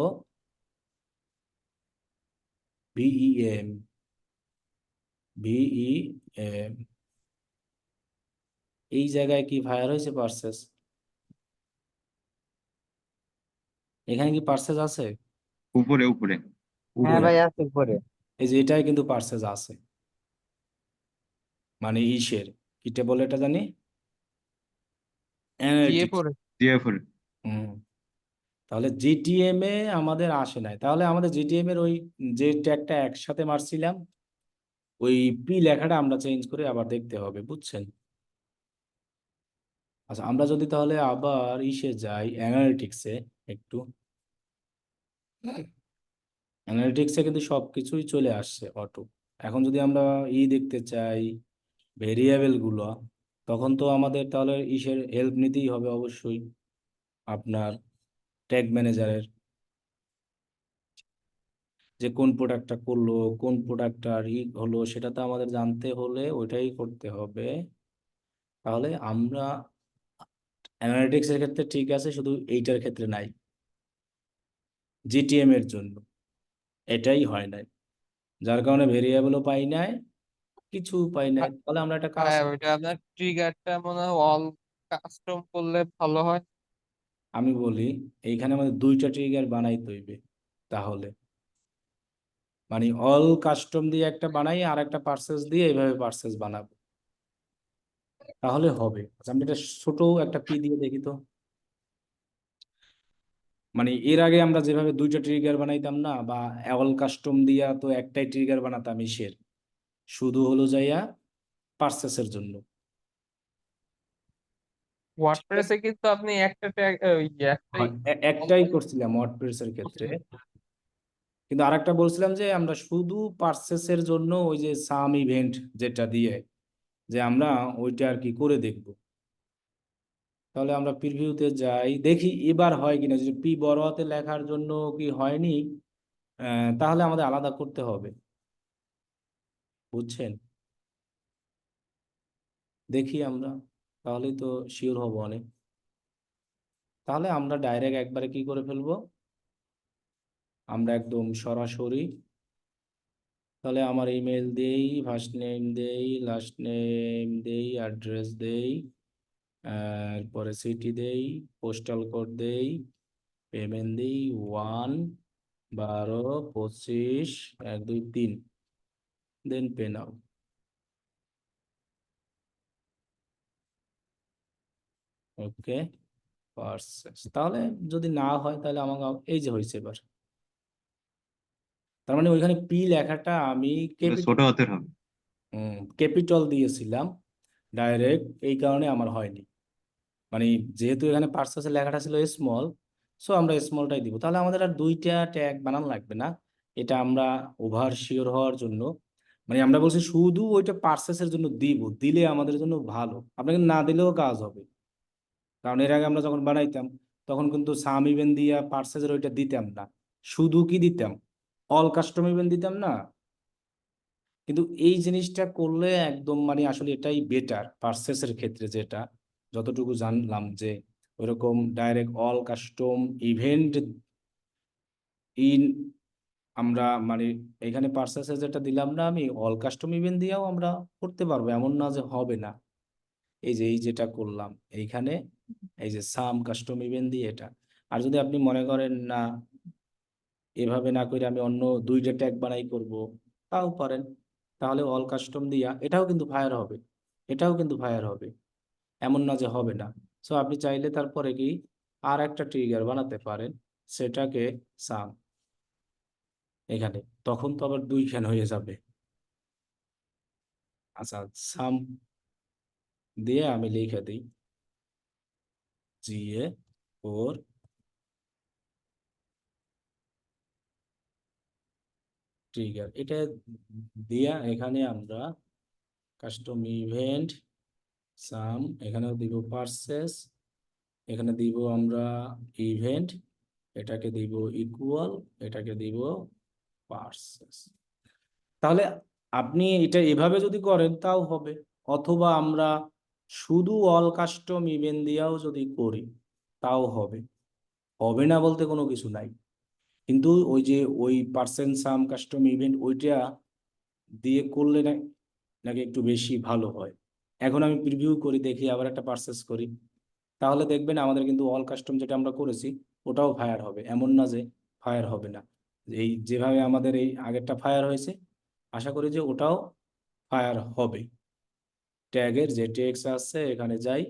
ভিইএম, ভিইএম এই জায়গায় কি ফায়ার হয়েছে পার্সেস? এখানে কি পার্সেস আছে? উপরে উপরে হ্যাঁ উপরে, ভাই, আছে উপরে। এই যে এটাই কিন্তু পার্সেস আছে, মানে ইসের কিটা বলে এটা জানি, জিএ অ্যানালিটিক্স। পরে। GA4 হুম, তাহলে জিটিএম এ আমাদের আসে নাই, তাহলে আমাদের জিটিএম এর ওই যে ট্যাগটা একসাথে মারছিলাম, ওই পি লেখাটা আমরা চেঞ্জ করে আবার দেখতে হবে, বুঝছেন? আচ্ছা, আমরা যদি তাহলে আবার ইসে যাই অ্যানালিটিক্সে একটু, অ্যানালিটিক্সে কিন্তু সবকিছুই চলে আসছে অটো। এখন যদি আমরা দেখতে চাই ভেরিয়েবল গুলো, তখন তো আমাদের তাহলে ইসের হেল্প নিতেই হবে অবশ্যই, আপনার ট্যাগ ম্যানেজারের, যে কোন প্রোডাক্টটা করলো, কোন প্রোডাক্টটা হলো, সেটা তো আমাদের জানতে হলে ওইটাই করতে হবে। তাহলে আমরা অ্যানালিটিক্স এর ক্ষেত্রে ঠিক আছে, শুধু এইটার ক্ষেত্রে নাই, জিটিএম এর জন্য এটাই হয় নাই, যার কারণে ভেরিয়েবলও পাই নাই, কিছু পাই নাই। তাহলে আমরা একটা কাজ, হ্যাঁ, ওইটা আপনার ট্রিগারটা মনে হয় অল কাস্টম করলে ভালো হয়। আমি বলি, এইখানে আমাদের দুইটা ট্রিগার বানাইতে হইবে তাহলে, মানে অল কাস্টম দিয়ে একটা বানাই আর একটা পার্সেস দিয়ে এইভাবে পার্সেস বানাবো, তাহলে হবে। আচ্ছা, আমি এটা ছোট একটা পি দিয়ে দেখি তো। মানে এর আগে আমরা যেভাবে দুইটা ট্রিগার বানাইতাম না, বা অল কাস্টম দিয়া তো একটাই ট্রিগার বানাতাম ইসের, শুধু হলো যাইয়া পার্সেসের জন্য। ঠিক আছে, ওয়ার্ডপ্রেসে কিন্তু আপনি একটা ট্যাগ ওই একটাই। হয়, একটাই করছিলাম ওয়ার্ডপ্রেসের ক্ষেত্রে, কিন্তু আরেকটা বলছিলাম যে আমরা শুধু পার্সেসের জন্য ওই যে সাম ইভেন্ট যেটা দিয়ে, যে আমরা ওইটা আর কি করে দেখব। তাহলে আমরা প্রিভিউতে যাই, দেখি এবার হয় কিনা, যদি পি বড় হাতে লেখার জন্য কি হয়নি, তাহলে আমাদের আলাদা করতে হবে, বুঝছেন? দেখি আমরা, তাহলেই তো শিওর হব অনেক। তাহলে আমরা ডাইরেক্ট একবারে কি করে ফেলবো, আমরা একদম সরাসরি, তাহলে আমার ইমেল দেই, ফার্স্ট নেম দেই, লাস্ট নেম দেই, অ্যাড্রেস দেই, এরপরে সিটি দেই, পোস্টাল কোড দেই, পেমেন্ট দিই 1/12/25/1 2 3, দেন পে নাও। ওকে, পারচেস। তাহলে যদি না হয় তাহলে আমাকে এই যে হয়েছে এবার, তার মানে ওইখানে পি লেখাটা আমি ছোট হাতের হবে। ক্যাপিটাল দিয়েছিলাম ডাইরেক্ট, এই কারণে আমার হয়নি। মানে যেহেতু এখানে পার্সেসের লেখাটা ছিল স্মল, সো আমরা স্মলটাই দিব। তাহলে আমাদের আর দুইটা ট্যাগ বানানো লাগবে না। এটা আমরা ওভার শিওর হওয়ার জন্য, মানে আমরা বলছি শুধু ওইটা পার্সেসের জন্য দিব, দিলে আমাদের জন্য ভালো, আপনাকে না দিলেও কাজ হবে। কারণ এর আগে আমরা যখন বানাইতাম তখন কিন্তু সাম ইভেন্ট দিয়া পার্সেসের ওইটা দিতাম না, শুধু কি দিতাম, অল কাস্টম ইভেন্ট দিতাম না। কিন্তু এই জিনিসটা করলে একদম মানে আসলে এটাই বেটার পার্সেসের ক্ষেত্রে, যেটা যতটুকু জানলাম যে ওইরকম direct all custom event in, আমরা মানে এখানে পার্সেসে যেটা দিলাম না আমি, অল কাস্টম ইভেন্ট দিয়েও আমরা করতে পারবো, এমন না যে হবে না। এই যে এই যেটা করলাম এইখানে, এই যে সাম কাস্টম ইভেন্ট দিয়ে এটা। আর যদি আপনি মনে করেন না এভাবে না করে আমি অন্য দুইটা ট্যাগ বানাই করব, তাও পারেন। তাহলে অল কাস্টম দিয়া এটাও কিন্তু ফায়ার হবে, এটাও কিন্তু ফায়ার হবে, এমন না যে হবে না। সো আপনি চাইলে তারপরে কি আর একটা ট্রিগার বানাতে পারেন, সেটাকে সাম এখানে, তখন তো আবার দুইখান হয়ে যাবে। আচ্ছা, সাম দিয়ে আমি লিখে দিই GA4 ট্রিগার, এটা দিয়া এখানে আমরা কাস্টম ইভেন্ট সাম, এখানেও দিব পার্সেস, এখানে দিব আমরা ইভেন্ট, এটাকে দিব ইকুয়াল, এটাকে দিব পার্সেস। তাহলে আপনি এটা এভাবে যদি করেন তাও হবে, অথবা আমরা শুধু অল কাস্টম ইভেন্ট দিয়েও যদি করি তাও হবে, হবে না বলতে কোনো কিছু নাই। কিন্তু ওই যে ওই পার্সেন্ট সাম কাস্টম ইভেন্ট ওইটা দিয়ে করলে নাকি একটু বেশি ভালো হয়। এখন আমি প্রিভিউ করি, দেখি আবার একটা পার্সেস করি, তাহলে দেখবেন আমাদের কিন্তু অল কাস্টম যেটা আমরা করেছি ওটাও ফায়ার হবে, এমন না যে ফায়ার হবে না। এই যেভাবে আমাদের এই আগেরটা ফায়ার হয়েছে, আশা করি যে ওটাও ফায়ার হবে। ট্যাগের যে টেক্স আছে এখানে যাই,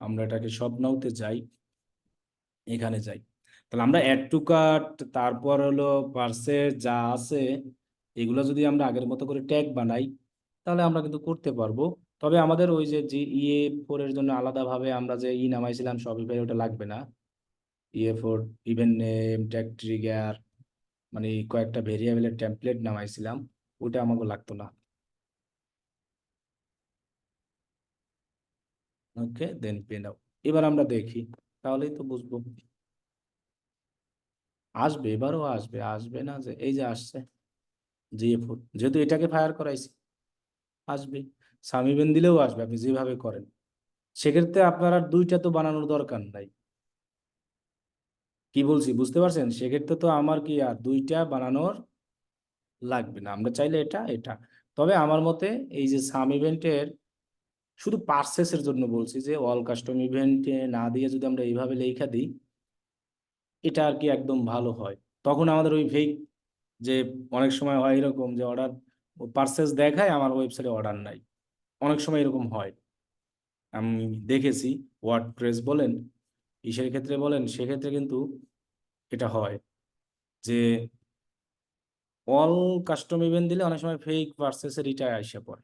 আমরা এটাকে সব নাওতে যাই, এখানে যাই। তাহলে আমরা অ্যাড টু কার্ট, তারপর হলো পার্সেস যা আছে এগুলো যদি আমরা আগের মতো করে ট্যাগ বানাই তাহলে আমরা কিন্তু করতে পারবো। তবে আমাদের ওই যে GA4 এর জন্য আলাদাভাবে আমরা যে নামাইছিলাম শপিফাই, ওটা লাগবে না। GA4 event name, tag trigger, মানে কয়েকটা ভেরিয়েবলের টেমপ্লেট নামাইছিলাম, ওটা আমাকে লাগতো না। ওকে, দেন পে নাও। এবার আমরা দেখি, তাহলেই তো বুঝবো। আসবে, এবারও আসবে, আসবে না যে, এই যে আসছে GA4, যেহেতু এটাকে ফায়ার করাইছি আসবে। সামিবেন দিলেও আসবে, আপনি যেভাবে করেন। সেক্ষেত্রে আপনার আর দুইটা তো বানানোর দরকার নাই। কি বলছি বুঝতে পারছেন? সেক্ষেত্রে তো আমার কি আর দুইটা বানানোর লাগবে না, আমরা চাইলে এটা এটা। তবে আমার মতে এই যে সাম ইভেন্টের শুধু পার্সেসের জন্য বলছি, যে অল কাস্টম ইভেন্টে না দিয়ে যদি আমরা এইভাবে লেখা দিই, এটা আর কি একদম ভালো হয়। তখন আমাদের ওই ফেক, যে অনেক সময় হয় এরকম যে অর্ডার পার্সেস দেখায় আমার ওয়েবসাইটে অর্ডার নাই, অনেক সময় এরকম হয়, আমি দেখেছি। ওয়ার্ডপ্রেস বলেন, ইসের ক্ষেত্রে বলেন, সেক্ষেত্রে কিন্তু এটা হয় যে অল কাস্টম ইভেন্ট দিলে অনেক সময় ফেক পার্সেসের এটা আইসা পড়ে।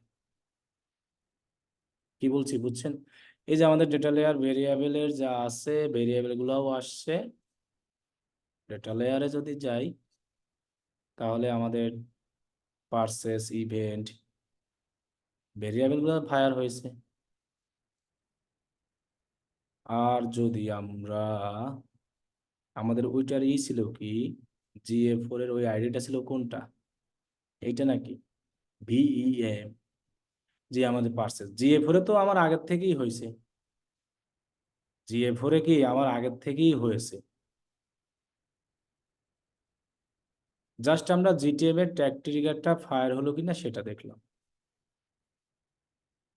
কি বলছি বুঝছেন? এই যে আমাদের ডেটা লেয়ার ভেরিয়েবলের যা আছে, ভেরিয়েবল গুলাও আসছে। ডেটা লেয়ারে যদি যাই তাহলে আমাদের পার্সেস ইভেন্ট ভেরিয়েবল গুলো ফায়ার হয়েছে। আর যদি আমরা, আমাদের ওইটার ছিল কি, GA4 এর ওই আইডিটা ছিল কোনটা, এইটা নাকি VEM, যে আমাদের পার্সেস GA4 এ তো আমার আগের থেকেই হয়েছে, GA4 এ কি আমার আগের থেকেই হয়েছে। জাস্ট আমরা জিটিএম এর ট্যাগ ট্রিগারটা ফায়ার হলো কিনা সেটা দেখলাম।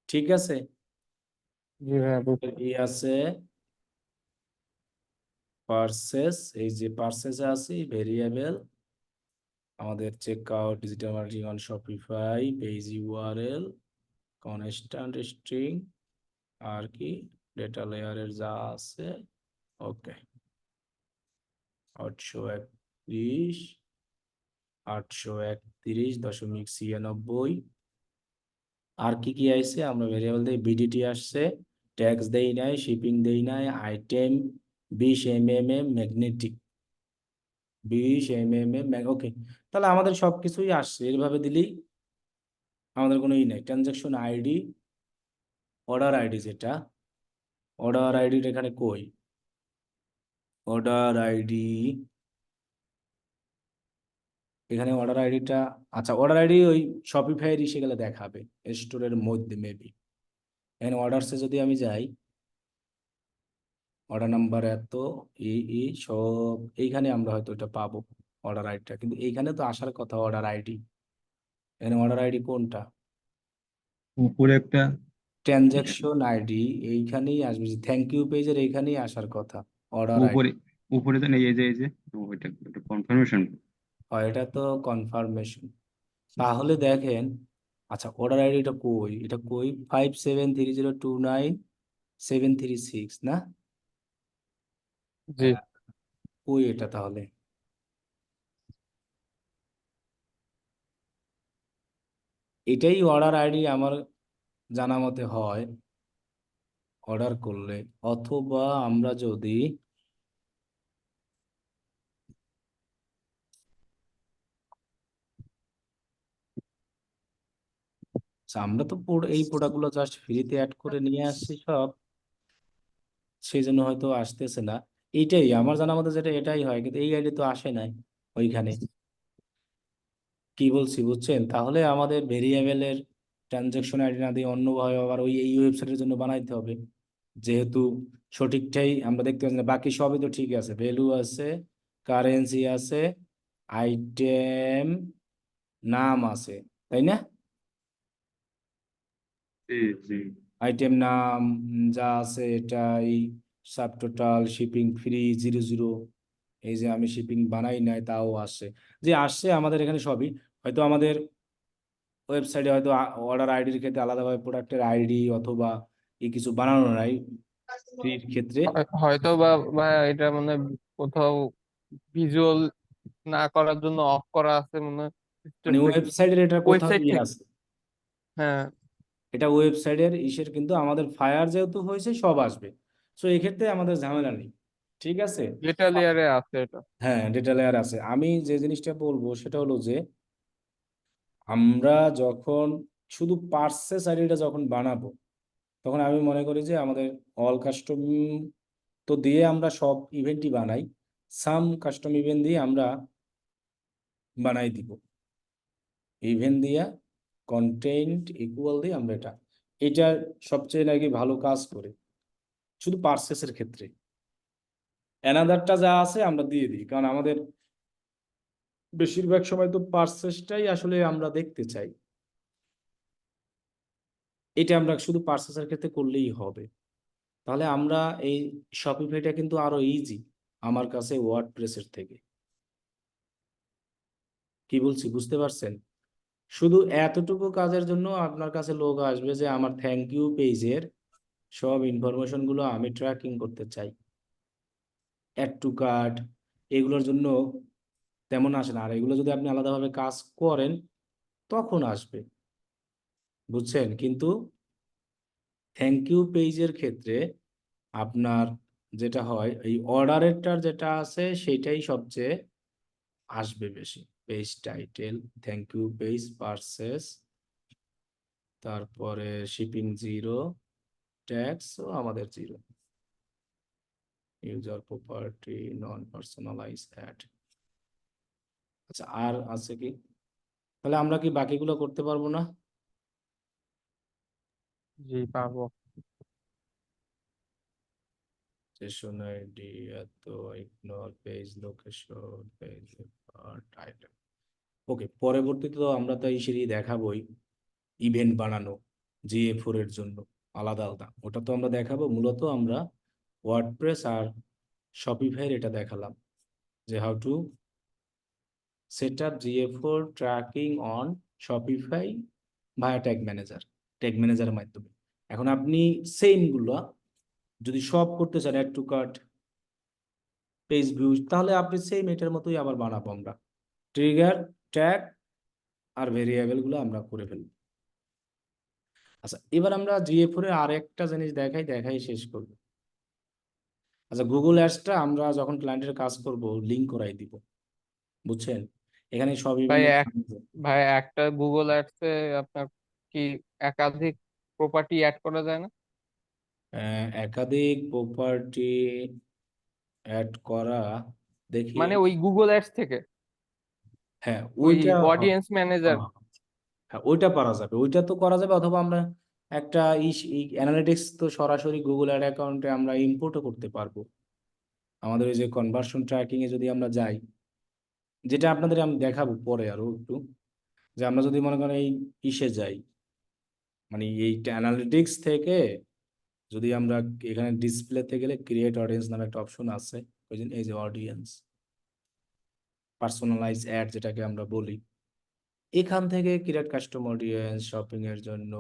ঠিক আছে, জি ভাইয়া বুঝছি। এই আছে পার্সেস, এই যে পার্সেসে আছে ভেরিয়েবল আমাদের check out digital marketing on Shopify page URL constant string আর কি ডেটা লেয়ারের যা আছে। ওকে, 831 831.96। আর কি কি আইছে, আমরা ভেরিয়েবল দেই বিডিটি আসছে, ট্যাক্স দেই নাই, শিপিং দেই নাই, আইটেম 20 mm ম্যাগনেটিক 20 mm ওকে, তাহলে আমাদের সবকিছুই আসছে। এভাবে দিলেই আমাদের কোনো ই নাই। ট্রানজাকশন আইডি, অর্ডার আইডি, যেটা অর্ডার আইডির এখানে কই, অর্ডার আইডি এখানে অর্ডার আইডিটা, আচ্ছা অর্ডার আইডি ওই শপিফাই এসে গেলে দেখাবে স্টোরের মধ্যে মেবি। এখানে অর্ডারসে যদি আমি যাই, অর্ডার নাম্বার এত সব এইখানে আমরা হয়তো এটা পাবো অর্ডার আইডিটা, কিন্তু এইখানে তো আসার কথা অর্ডার আইডি। এখানে অর্ডার আইডি কোনটা, উপরে একটা ট্রানজাকশন আইডি এইখানেই আসবে, থ্যাংক ইউ পেজের এইখানেই আসার কথা অর্ডার আইডি। উপরে উপরে তো নেই, এই যে ওইটা একটা কনফার্মেশন। হয় এটা তো কনফার্মেশন। তাহলে দেখেন, আচ্ছা অর্ডার আইডিটা কই, এটা কই 573029 736 না? জি কই এটা তাহলে, এটাই অর্ডার আইডি আমার জানা মতে হয় অর্ডার করলে। অথবা আমরা যদি, আচ্ছা, আমরা তো এই প্রোডাক্টগুলো জাস্ট ফ্রিতে অ্যাড করে নিয়ে আসছি সব, সেই জন্য হয়তো আসতেছে না। এইটাই আমার জানা মতে, যেটা এটাই হয়, কিন্তু এই আইডি তো আসে নাই ওইখানে। কি বলছি বুঝছেন? তাহলে আমাদের ভেরিয়েবলের ট্রানজাকশন আইডি না দিয়ে অন্যভাবে আবার ওই এই ওয়েবসাইটের জন্য বানাইতে হবে, যেহেতু সঠিকটাই আমরা দেখতে পাচ্ছি না। বাকি সবই তো ঠিক আছে, ভ্যালু আছে, কারেন্সি আছে, আইটেম নাম আছে, তাই না? জি জি। আইটেম নাম যা আছে এটাই, সাবটোটাল, শিপিং ফ্রি 00, এই যে আমি শিপিং বানাই নাই তাও আসে, যে আসছে আমাদের এখানে সবই। হয়তো আমাদের ওয়েবসাইটে হয়তো অর্ডার আইডির ক্ষেত্রে আলাদাভাবে প্রোডাক্টের আইডি অথবা কিছু বানানো নাই ফ্রির ক্ষেত্রে। হয়তো বা ভাইয়া এটা মানে কোথাও ভিজুয়াল না করার জন্য অফ করা আছে মনে হয় সিস্টেম মানে থেকে, ওয়েবসাইটের এটা কোথাও ওয়েবসাইট থেকে। আছে, হ্যাঁ, এটা ওয়েবসাইটের ইসের, কিন্তু আমাদের ফায়ার যেহেতু হয়েছে সব আসবে। সো এক্ষেত্রে আমাদের ঝামেলা নেই। ঠিক আছে, ডেটা লেয়ারে আছে এটা। হ্যাঁ ডেটা লেয়ার আছে। আমি যে জিনিসটা বলবো সেটা হলো যে, আমরা যখন শুধু পার্সেস আইডিটা যখন বানাবো, তখন আমি মনে করি যে আমাদের অল কাস্টম তো দিয়ে আমরা সব ইভেন্টই বানাই, সাম কাস্টম ইভেন্ট দিয়ে আমরা বানাই দিব, ইভেন্ট দিয়া কন্টেন্ট ইকুয়াল দিয়ে আমরা এটা, এটা সবচেয়ে নাকি ভালো কাজ করে শুধু পার্সেসের ক্ষেত্রে। অ্যানাদারটা যা আছে আমরা দিয়ে দিই, কারণ আমাদের বেশিরভাগ সময় তো পার্সেসটাই আসলে আমরা দেখতে চাই। এটা আমরা শুধু পার্সেসের ক্ষেত্রে করলেই হবে। তাহলে আমরা এই শপিফাইটা কিন্তু আরো ইজি আমার কাছে ওয়ার্ডপ্রেসের থেকে। কি বলছি বুঝতে পারছেন? শুধু এতটুকু কাজের জন্য আপনার কাছে লোক আসবে যে আমার থ্যাংক ইউ পেজের সব ইনফরমেশন গুলো আমি ট্র্যাকিং করতে চাই, অ্যাড টু কার্ট, এগুলোর জন্য তেমন আসে না। আর এগুলো যদি আপনি আলাদাভাবে কাজ করেন তখন আসবে, বুঝছেন? কিন্তু থ্যাংক ইউ পেজের ক্ষেত্রে আপনার যেটা হয়, এই অর্ডারেরটার যেটা আছে সেটাই সবচেয়ে আসবে বেশি। Page title, thank you page, purchase, তারপরে শিপিং 0, ট্যাক্সও আমাদের 0, user property, non personalise ad. আচ্ছা আর আছে কি? তাহলে আমরা কি বাকিগুলো করতে পারবো না? জি পারবো। সেশন আইডি এত, ignore page location, page title, okay, পরবর্তীতে তো আমরা তো এই সিঁড়ি দেখাবোই ইভেন্ট বানানো GA4 এর জন্য আলাদা আলাদা, ওটা তো আমরা দেখাবো। মূলত আমরা ওয়ার্ডপ্রেস আর শপিফাইয়ের এটা দেখালাম যে how to set up GA4 tracking on Shopify via tag ম্যানেজারের মাধ্যমে। এখন আপনি সেম গুলো যদি সব করতে চান, add to cart, page views, তাহলে আপনি সেম এটার মতোই আবার বানাবো আমরা। ট্রিগার, ট্যাগ আর ভেরিয়েবল গুলো আমরা করে ফেলবো। আচ্ছা, এবার আমরা GA4 এর আরেকটা জিনিস দেখাই শেষ করবো। আচ্ছা, গুগল অ্যাডসটা আমরা যখন ক্লায়েন্টের কাজ করব লিঙ্ক করাই দিব, বুঝছেন? এখানে সব ভাই বিভিন্ন ভাই একটা গুগল অ্যাডসে আপনার কি একাধিক প্রপার্টি অ্যাড করা যায় না? একাধিক প্রপার্টি অ্যাড করা, দেখি। মানে ওই গুগল অ্যাডস থেকে হ্যাঁ, ওই ওইটা অডিয়েন্স ম্যানেজার। হ্যাঁ, ওইটা পারা যাবে, ওইটা তো করা যাবে। অথবা আমরা একটা অ্যানালিটিক্স তো সরাসরি গুগল অ্যাড অ্যাকাউন্টে আমরা ইম্পোর্টও করতে পারবো। আমাদের এই যে কনভার্সন ট্র্যাকিং এ যদি আমরা যাই, যেটা আপনাদের আমি দেখাবো পরে আরো একটু, যে আমরা যদি মনে করেন এই ইসে যাই, মানে এই অ্যানালিটিক্স থেকে যদি আমরা এখানে ডিসপ্লেতে গেলে ক্রিয়েট অডিয়েন্স নামে একটা অপশন আছে, ওই যে এই যে অডিয়েন্স পার্সোনালাইজ অ্যাড যেটাকে আমরা বলি, এখান থেকে ক্রিয়েট কাস্টম অডিয়েন্স শপিং এর জন্য,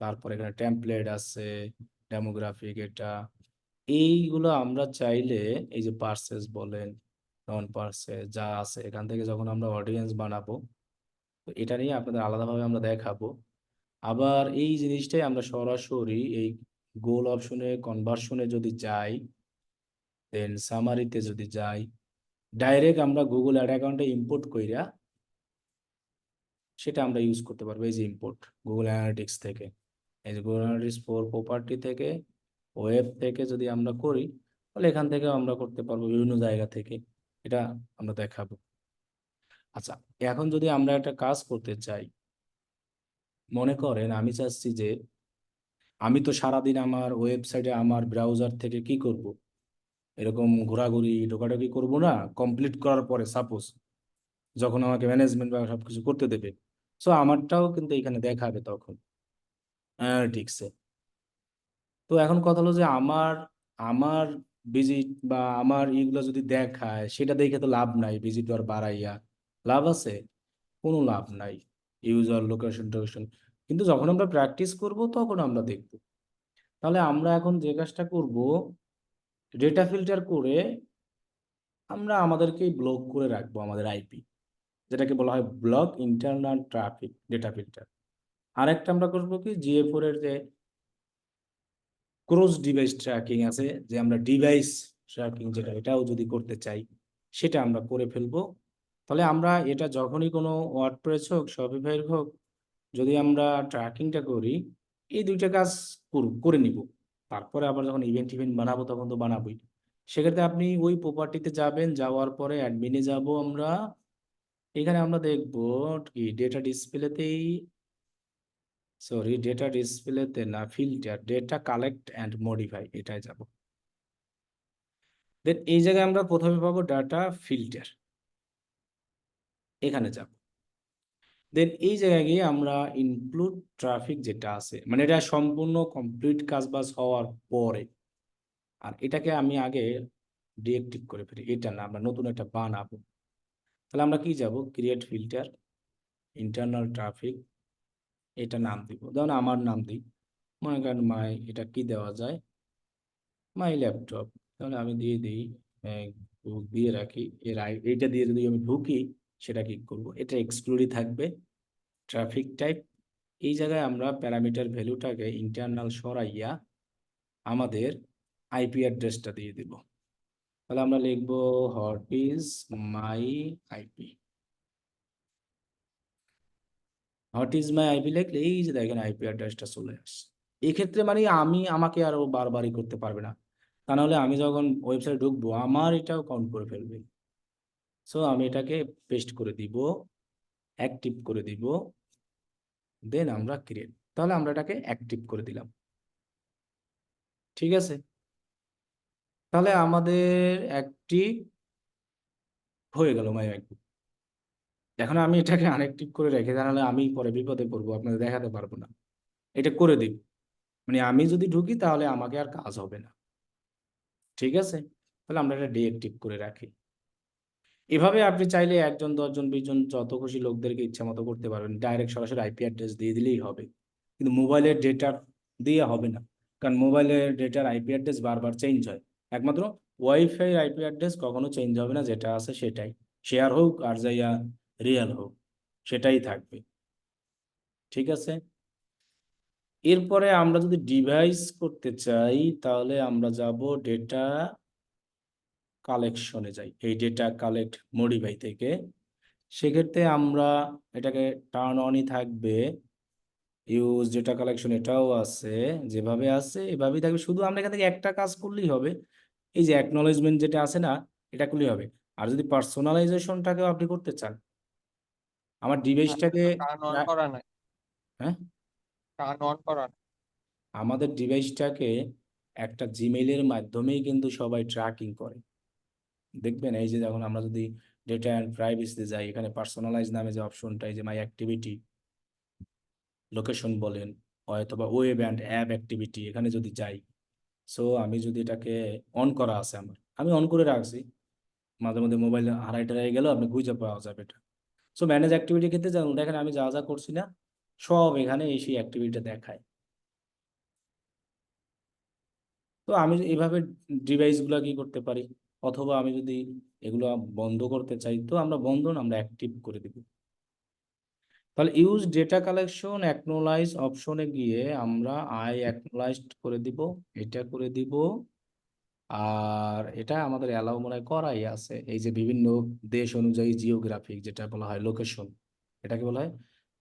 তারপর এখানে টেমপ্লেট আছে, ডেমোগ্রাফিক, এটা এইগুলো আমরা চাইলে এই যে পার্সেস বলেন, নন পার্সেস যা আছে, এখান থেকে যখন আমরা অডিয়েন্স বানাবো, তো এটা নিয়ে আপনাদের আলাদাভাবে আমরা দেখাবো। আবার এই জিনিসটাই আমরা সরাসরি এই গোল অপশনে কনভার্সনে যদি যাই, দেন সামারিতে যদি যাই, ডাইরেক্ট আমরা গুগল অ্যাড অ্যাকাউন্টে ইম্পোর্ট কইরা সেটা আমরা ইউজ করতে পারবো। এই যে ইম্পোর্ট গুগল অ্যানালিটিক্স থেকে, এই যে গুগল অ্যানালিটিক্স ফর প্রপার্টি থেকে, ওয়েব থেকে যদি আমরা করি, তাহলে এখান থেকে আমরা করতে পারবো বিভিন্ন জায়গা থেকে, এটা আমরা দেখাবো। আচ্ছা, এখন যদি আমরা একটা কাজ করতে চাই, মনে করেন আমি চাচ্ছি যে আমি তো সারাদিন আমার ওয়েবসাইটে আমার ব্রাউজার থেকে কি করব, এরকম ঘোরাঘুরি ঢোকাঢুকি করব না। কমপ্লিট করার পরে সাপোজ যখন আমাকে ম্যানেজমেন্ট বা সবকিছু করতে দেবে, সো আমারটাও কিন্তু এখানে দেখাবে তখন অ্যানালিটিক্সে। তো এখন কথা হলো যে আমার আমার ভিজিট বা আমার ইগুলো যদি দেখায়, সেটা দেখে তো লাভ নাই, ভিজিট আর বাড়াইয়া লাভ আছে? কোনো লাভ নাই। ইউজার লোকেশন টোকেশন, কিন্তু যখন আমরা প্র্যাকটিস করব তখন আমরা দেখব। তাহলে আমরা এখন যে কাজটা করব, ডেটা ফিল্টার করে আমরা আমাদেরকেই ব্লক করে রাখবো আমাদের আইপি, যেটাকে বলা হয় block internal traffic data filter. আরেকটা আমরা করবো কি, GA4 এর যে ক্রস ডিভাইস ট্র্যাকিং আছে, যে আমরা ডিভাইস ট্র্যাকিং যেটা, এটাও যদি করতে চাই সেটা আমরা করে ফেলবো। তাহলে আমরা এটা যখনই কোনো ওয়ার্ডপ্রেস হোক শপিফাই হোক, যদি আমরা ট্র্যাকিংটা করি, এই দুইটা কাজ করে নিব। তারপরে আবার যখন ইভেন্ট বানাবো তখন তো বানাবোই। সেক্ষেত্রে আপনি ওই প্রপার্টিতে যাবেন, যাওয়ার পরে অ্যাডমিনে যাব আমরা, এখানে আমরা দেখব কি ডেটা ডিসপ্লেতেই, সরি ডেটা ডিসপ্লেতে না, filter, data collect and modify, এটাই যাব। দেন এই জায়গায় আমরা প্রথমে পাবো ডাটা ফিল্টার, এখানে যাব। দেন এই জায়গায় গিয়ে আমরা ইনক্লুড ট্রাফিক যেটা আছে, মানে এটা সম্পূর্ণ কমপ্লিট কাজ বাজ হওয়ার পরে, আর এটাকে আমি আগে ডিএক্টিভ করে ফেলি, এটা না, আমরা নতুন একটা বানাবো। তাহলে আমরা কি যাব, ক্রিয়েট ফিল্টার, ইন্টারনাল ট্রাফিক, এটা নাম দিব, ধরুন আমার নাম দিই, মনে করেন মাই, এটা কি দেওয়া যায়, মাই ল্যাপটপ, তাহলে আমি দিয়ে দিই, দিয়ে রাখি এইটা দিয়ে যদি আমি ঢুকি, সেটা কি করব, এটা এক্সক্লুডই থাকবে। ট্রাফিক টাইপ, এই জায়গায় আমরা প্যারামিটার ভ্যালুটাকে ইন্টারনাল সরাইয়া আমাদের আইপি অ্যাড্রেসটা দিয়ে দিব। তাহলে আমরা লিখব what is my IP, what is my IP লিখলে এই যে দেখেন আইপি অ্যাড্রেসটা চলে আসছে। এক্ষেত্রে মানে আমাকে আরো বারবারই করতে পারবে না, তা নাহলে আমি যখন ওয়েবসাইট ঢুকবো আমার এটাও কাউন্ট করে ফেলবে। সো আমি এটাকে পেস্ট করে দিব, অ্যাক্টিভ করে দিব, দেন আমরা ক্রিয়েট, তাহলে আমরা এটাকে অ্যাক্টিভ করে দিলাম। ঠিক আছে, তাহলে আমাদের অ্যাক্টিভ হয়ে গেল মাই আইপি। এখন আমি এটাকে আনএক্টিভ করে রেখে জানালে আমি পরে বিপদে পড়বো, আপনাদের দেখাতে পারবো না। এটা করে দিব, মানে আমি যদি ঢুকি তাহলে আমাকে আর কাজ হবে না। ঠিক আছে, তাহলে আমরা এটা ডিএক্টিভ করে রাখি। এভাবে আপনি চাইলে 1 জন 10 জন 20 জন যত খুশি লোকদেরকে ইচ্ছা মতো করতে পারবেন, ডাইরেক্ট সরাসরি আইপি অ্যাড্রেস দিয়ে দিলেই হবে। কিন্তু মোবাইলের ডেটা দিয়ে হবে না, কারণ মোবাইলের ডেটার আইপি অ্যাড্রেস বারবার চেঞ্জ হয়। একমাত্র ওয়াইফাই আইপি অ্যাড্রেস কখনো চেঞ্জ হবে না, যেটা আছে সেটাই, শেয়ার হোক আর যাইয়া রিয়েল হোক, সেটাই থাকবে। ঠিক আছে, এরপরে আমরা যদি ডিভাইস করতে চাই তাহলে আমরা যাব ডেটা কালেকশনে যাই, এই ডেটা কালেক্ট মডিফাই থেকে। সেক্ষেত্রে আমরা এটাকে টার্ন অনই থাকবে, ইউজ ডেটা কালেকশন এটাও আছে, যেভাবে আছে এভাবেই থাকবে। শুধু আমরা এখান থেকে একটা কাজ করলেই হবে, এই যে অ্যাকনলেজমেন্ট যেটা আছে না, এটা করলেই হবে। আর যদি পার্সোনালাইজেশনটাকেও আপনি করতে চান, আমার ডিভাইসটাকে টার্ন অন করা নাই, হ্যাঁ, টার্ন অন করা নাই। আমাদের ডিভাইসটাকে একটা জিমেইলের মাধ্যমেই কিন্তু সবাই ট্র্যাকিং করে। দেখবেন এই যে যখন আমরা যদি ডেটা অ্যান্ড প্রাইভেসিতে যাই, এখানে পার্সোনালাইজ নামে যে অপশনটা, এই যে মাই অ্যাক্টিভিটি, লোকেশন বলেন অথবা ওয়েব অ্যান্ড অ্যাপ অ্যাক্টিভিটি, এখানে যদি যাই, সো আমি যদি এটাকে অন করা আছে আমার, আমি অন করে রাখছি, মাঝে মধ্যে মোবাইল হারাই টারাই গেলেও আপনি খুঁজে পাওয়া যাবে এটা। সো ম্যানেজ অ্যাক্টিভিটি ক্ষেত্রে যান, দেখেন আমি যা যা করছি না সব এখানে এই সেই অ্যাক্টিভিটিটা দেখায়। তো আমি এইভাবে ডিভাইসগুলো কি করতে পারি, অথবা আমি যদি এগুলো বন্ধ করতে চাই, তো আমরা বন্ধ না, আমরা অ্যাক্টিভ করে দিব। তাহলে ইউজ ডেটা কালেকশন অ্যাকনোলাইজ অপশনে গিয়ে আমরা আই অ্যাকনোলাইজড করে দিব, এটা করে দিব। আর এটা আমাদের অ্যালাউ মনে হয় করাই আছে, এই যে বিভিন্ন দেশ অনুযায়ী জিওগ্রাফিক যেটা বলা হয় লোকেশন, এটাকে বলা হয়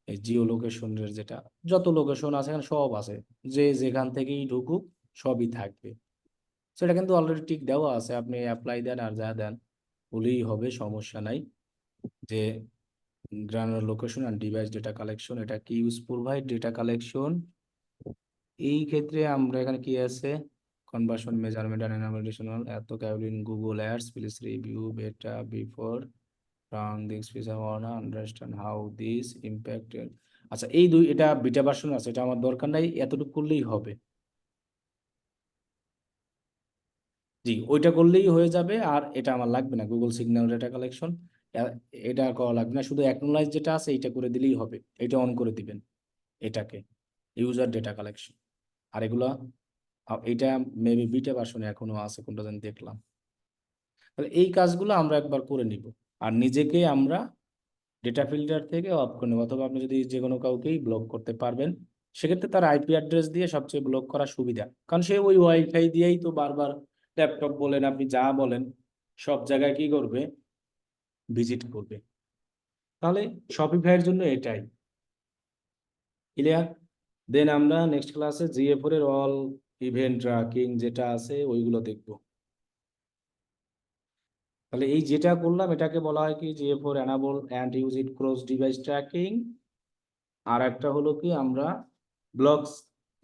এই জিও লোকেশনের, যেটা যত লোকেশন আছে এখানে সব আছে, যে যেখান থেকেই ঢুকুক সবই থাকবে। সেটা কিন্তু অলরেডি টিক দেওয়া আছে, আপনি অ্যাপ্লাই দেন আর যা দেন বলেই হবে, সমস্যা নাই। যে granular location and device data collection, এটা কি ইউজ প্রোভাইড ডেটা কালেকশন, এই ক্ষেত্রে আমরা এখানে কি আছে, কনভার্সন মেজারমেন্ট অ্যান্ড এনামেশনাল এত ক্যাবলিন গুগল অ্যাডস প্লিজ রিভিউ বেটা before run this piece I ওয়ান্না understand how this impacted. আচ্ছা এই দুই, এটা বিটা ভার্সন আছে, এটা আমার দরকার নাই, এতটুকু করলেই হবে। জি, ওইটা করলেই হয়ে যাবে, আর এটা আমার লাগবে না, গুগল সিগন্যাল ডেটা কালেকশন এটা করা লাগবে না, শুধু অ্যাকনোলাইজ যেটা আছে এটা করে দিলেই হবে, এটা অন করে দিবেন, এটাকে ইউজার ডেটা কালেকশন। আর এগুলা এটা মেবি বিটা ভার্সনে এখনো আছে, কোনটা জানি দেখলাম। তাহলে এই কাজগুলো আমরা একবার করে নিব, আর নিজেকে আমরা ডেটা ফিল্টার থেকে অফ করে নেব, অথবা আপনি যদি যে কোনো কাউকেই ব্লক করতে পারবেন, সেক্ষেত্রে তার আইপি অ্যাড্রেস দিয়ে সবচেয়ে ব্লক করা সুবিধা, কারণ সে ওই ওয়াইফাই দিয়েই তো বারবার ল্যাপটপ বলেন আপনি যা বলেন সব জায়গায় কি করবে, ভিজিট করবে। তাহলে শপিফাইয়ের জন্য এটাই ক্লিয়ার। দেন আমরা নেক্সট ক্লাসে জিএফ এর অল ইভেন্ট ট্র্যাকিং যেটা আছে ওইগুলো দেখব। তাহলে এই যেটা করলাম এটাকে বলা হয় কি জিএফ enable and use it cross device tracking. আর একটা হলো কি আমরা ব্লকস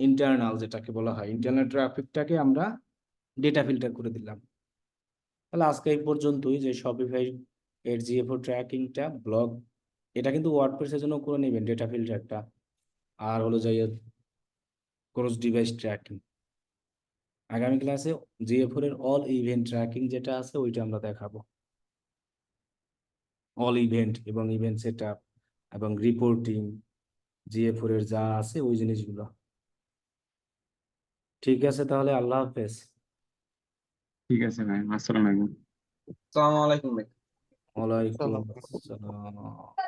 ইন্টারনাল, যেটাকে বলা হয় ইন্টারনাল ট্রাফিকটাকে আমরা ডেটা ফিল্টার করে দিলাম। তাহলে আজকে এই পর্যন্তই, যে শপিফাই এর জিএফ ট্র্যাকিংটা ব্লক, এটা কিন্তু ওয়ার্ডপ্রেসের জন্য করে নেবেন ডেটা ফিল্টারটা, আর হলো যাই ক্রস ডিভাইস ট্র্যাকিং। আগামী ক্লাসে জিএফ এর অল ইভেন্ট ট্র্যাকিং যেটা আছে ওইটা আমরা দেখাবো, অল ইভেন্ট এবং ইভেন্ট সেটআপ এবং রিপোর্টিং জিএফ এর যা আছে ওই জিনিসগুলো। ঠিক আছে, তাহলে আল্লাহ হাফেজ। ঠিক আছে ভাই, আসসালামু আলাইকুম। আসসালামু আলাইকুম ভাই। ওয়ালাইকুম আসসালাম।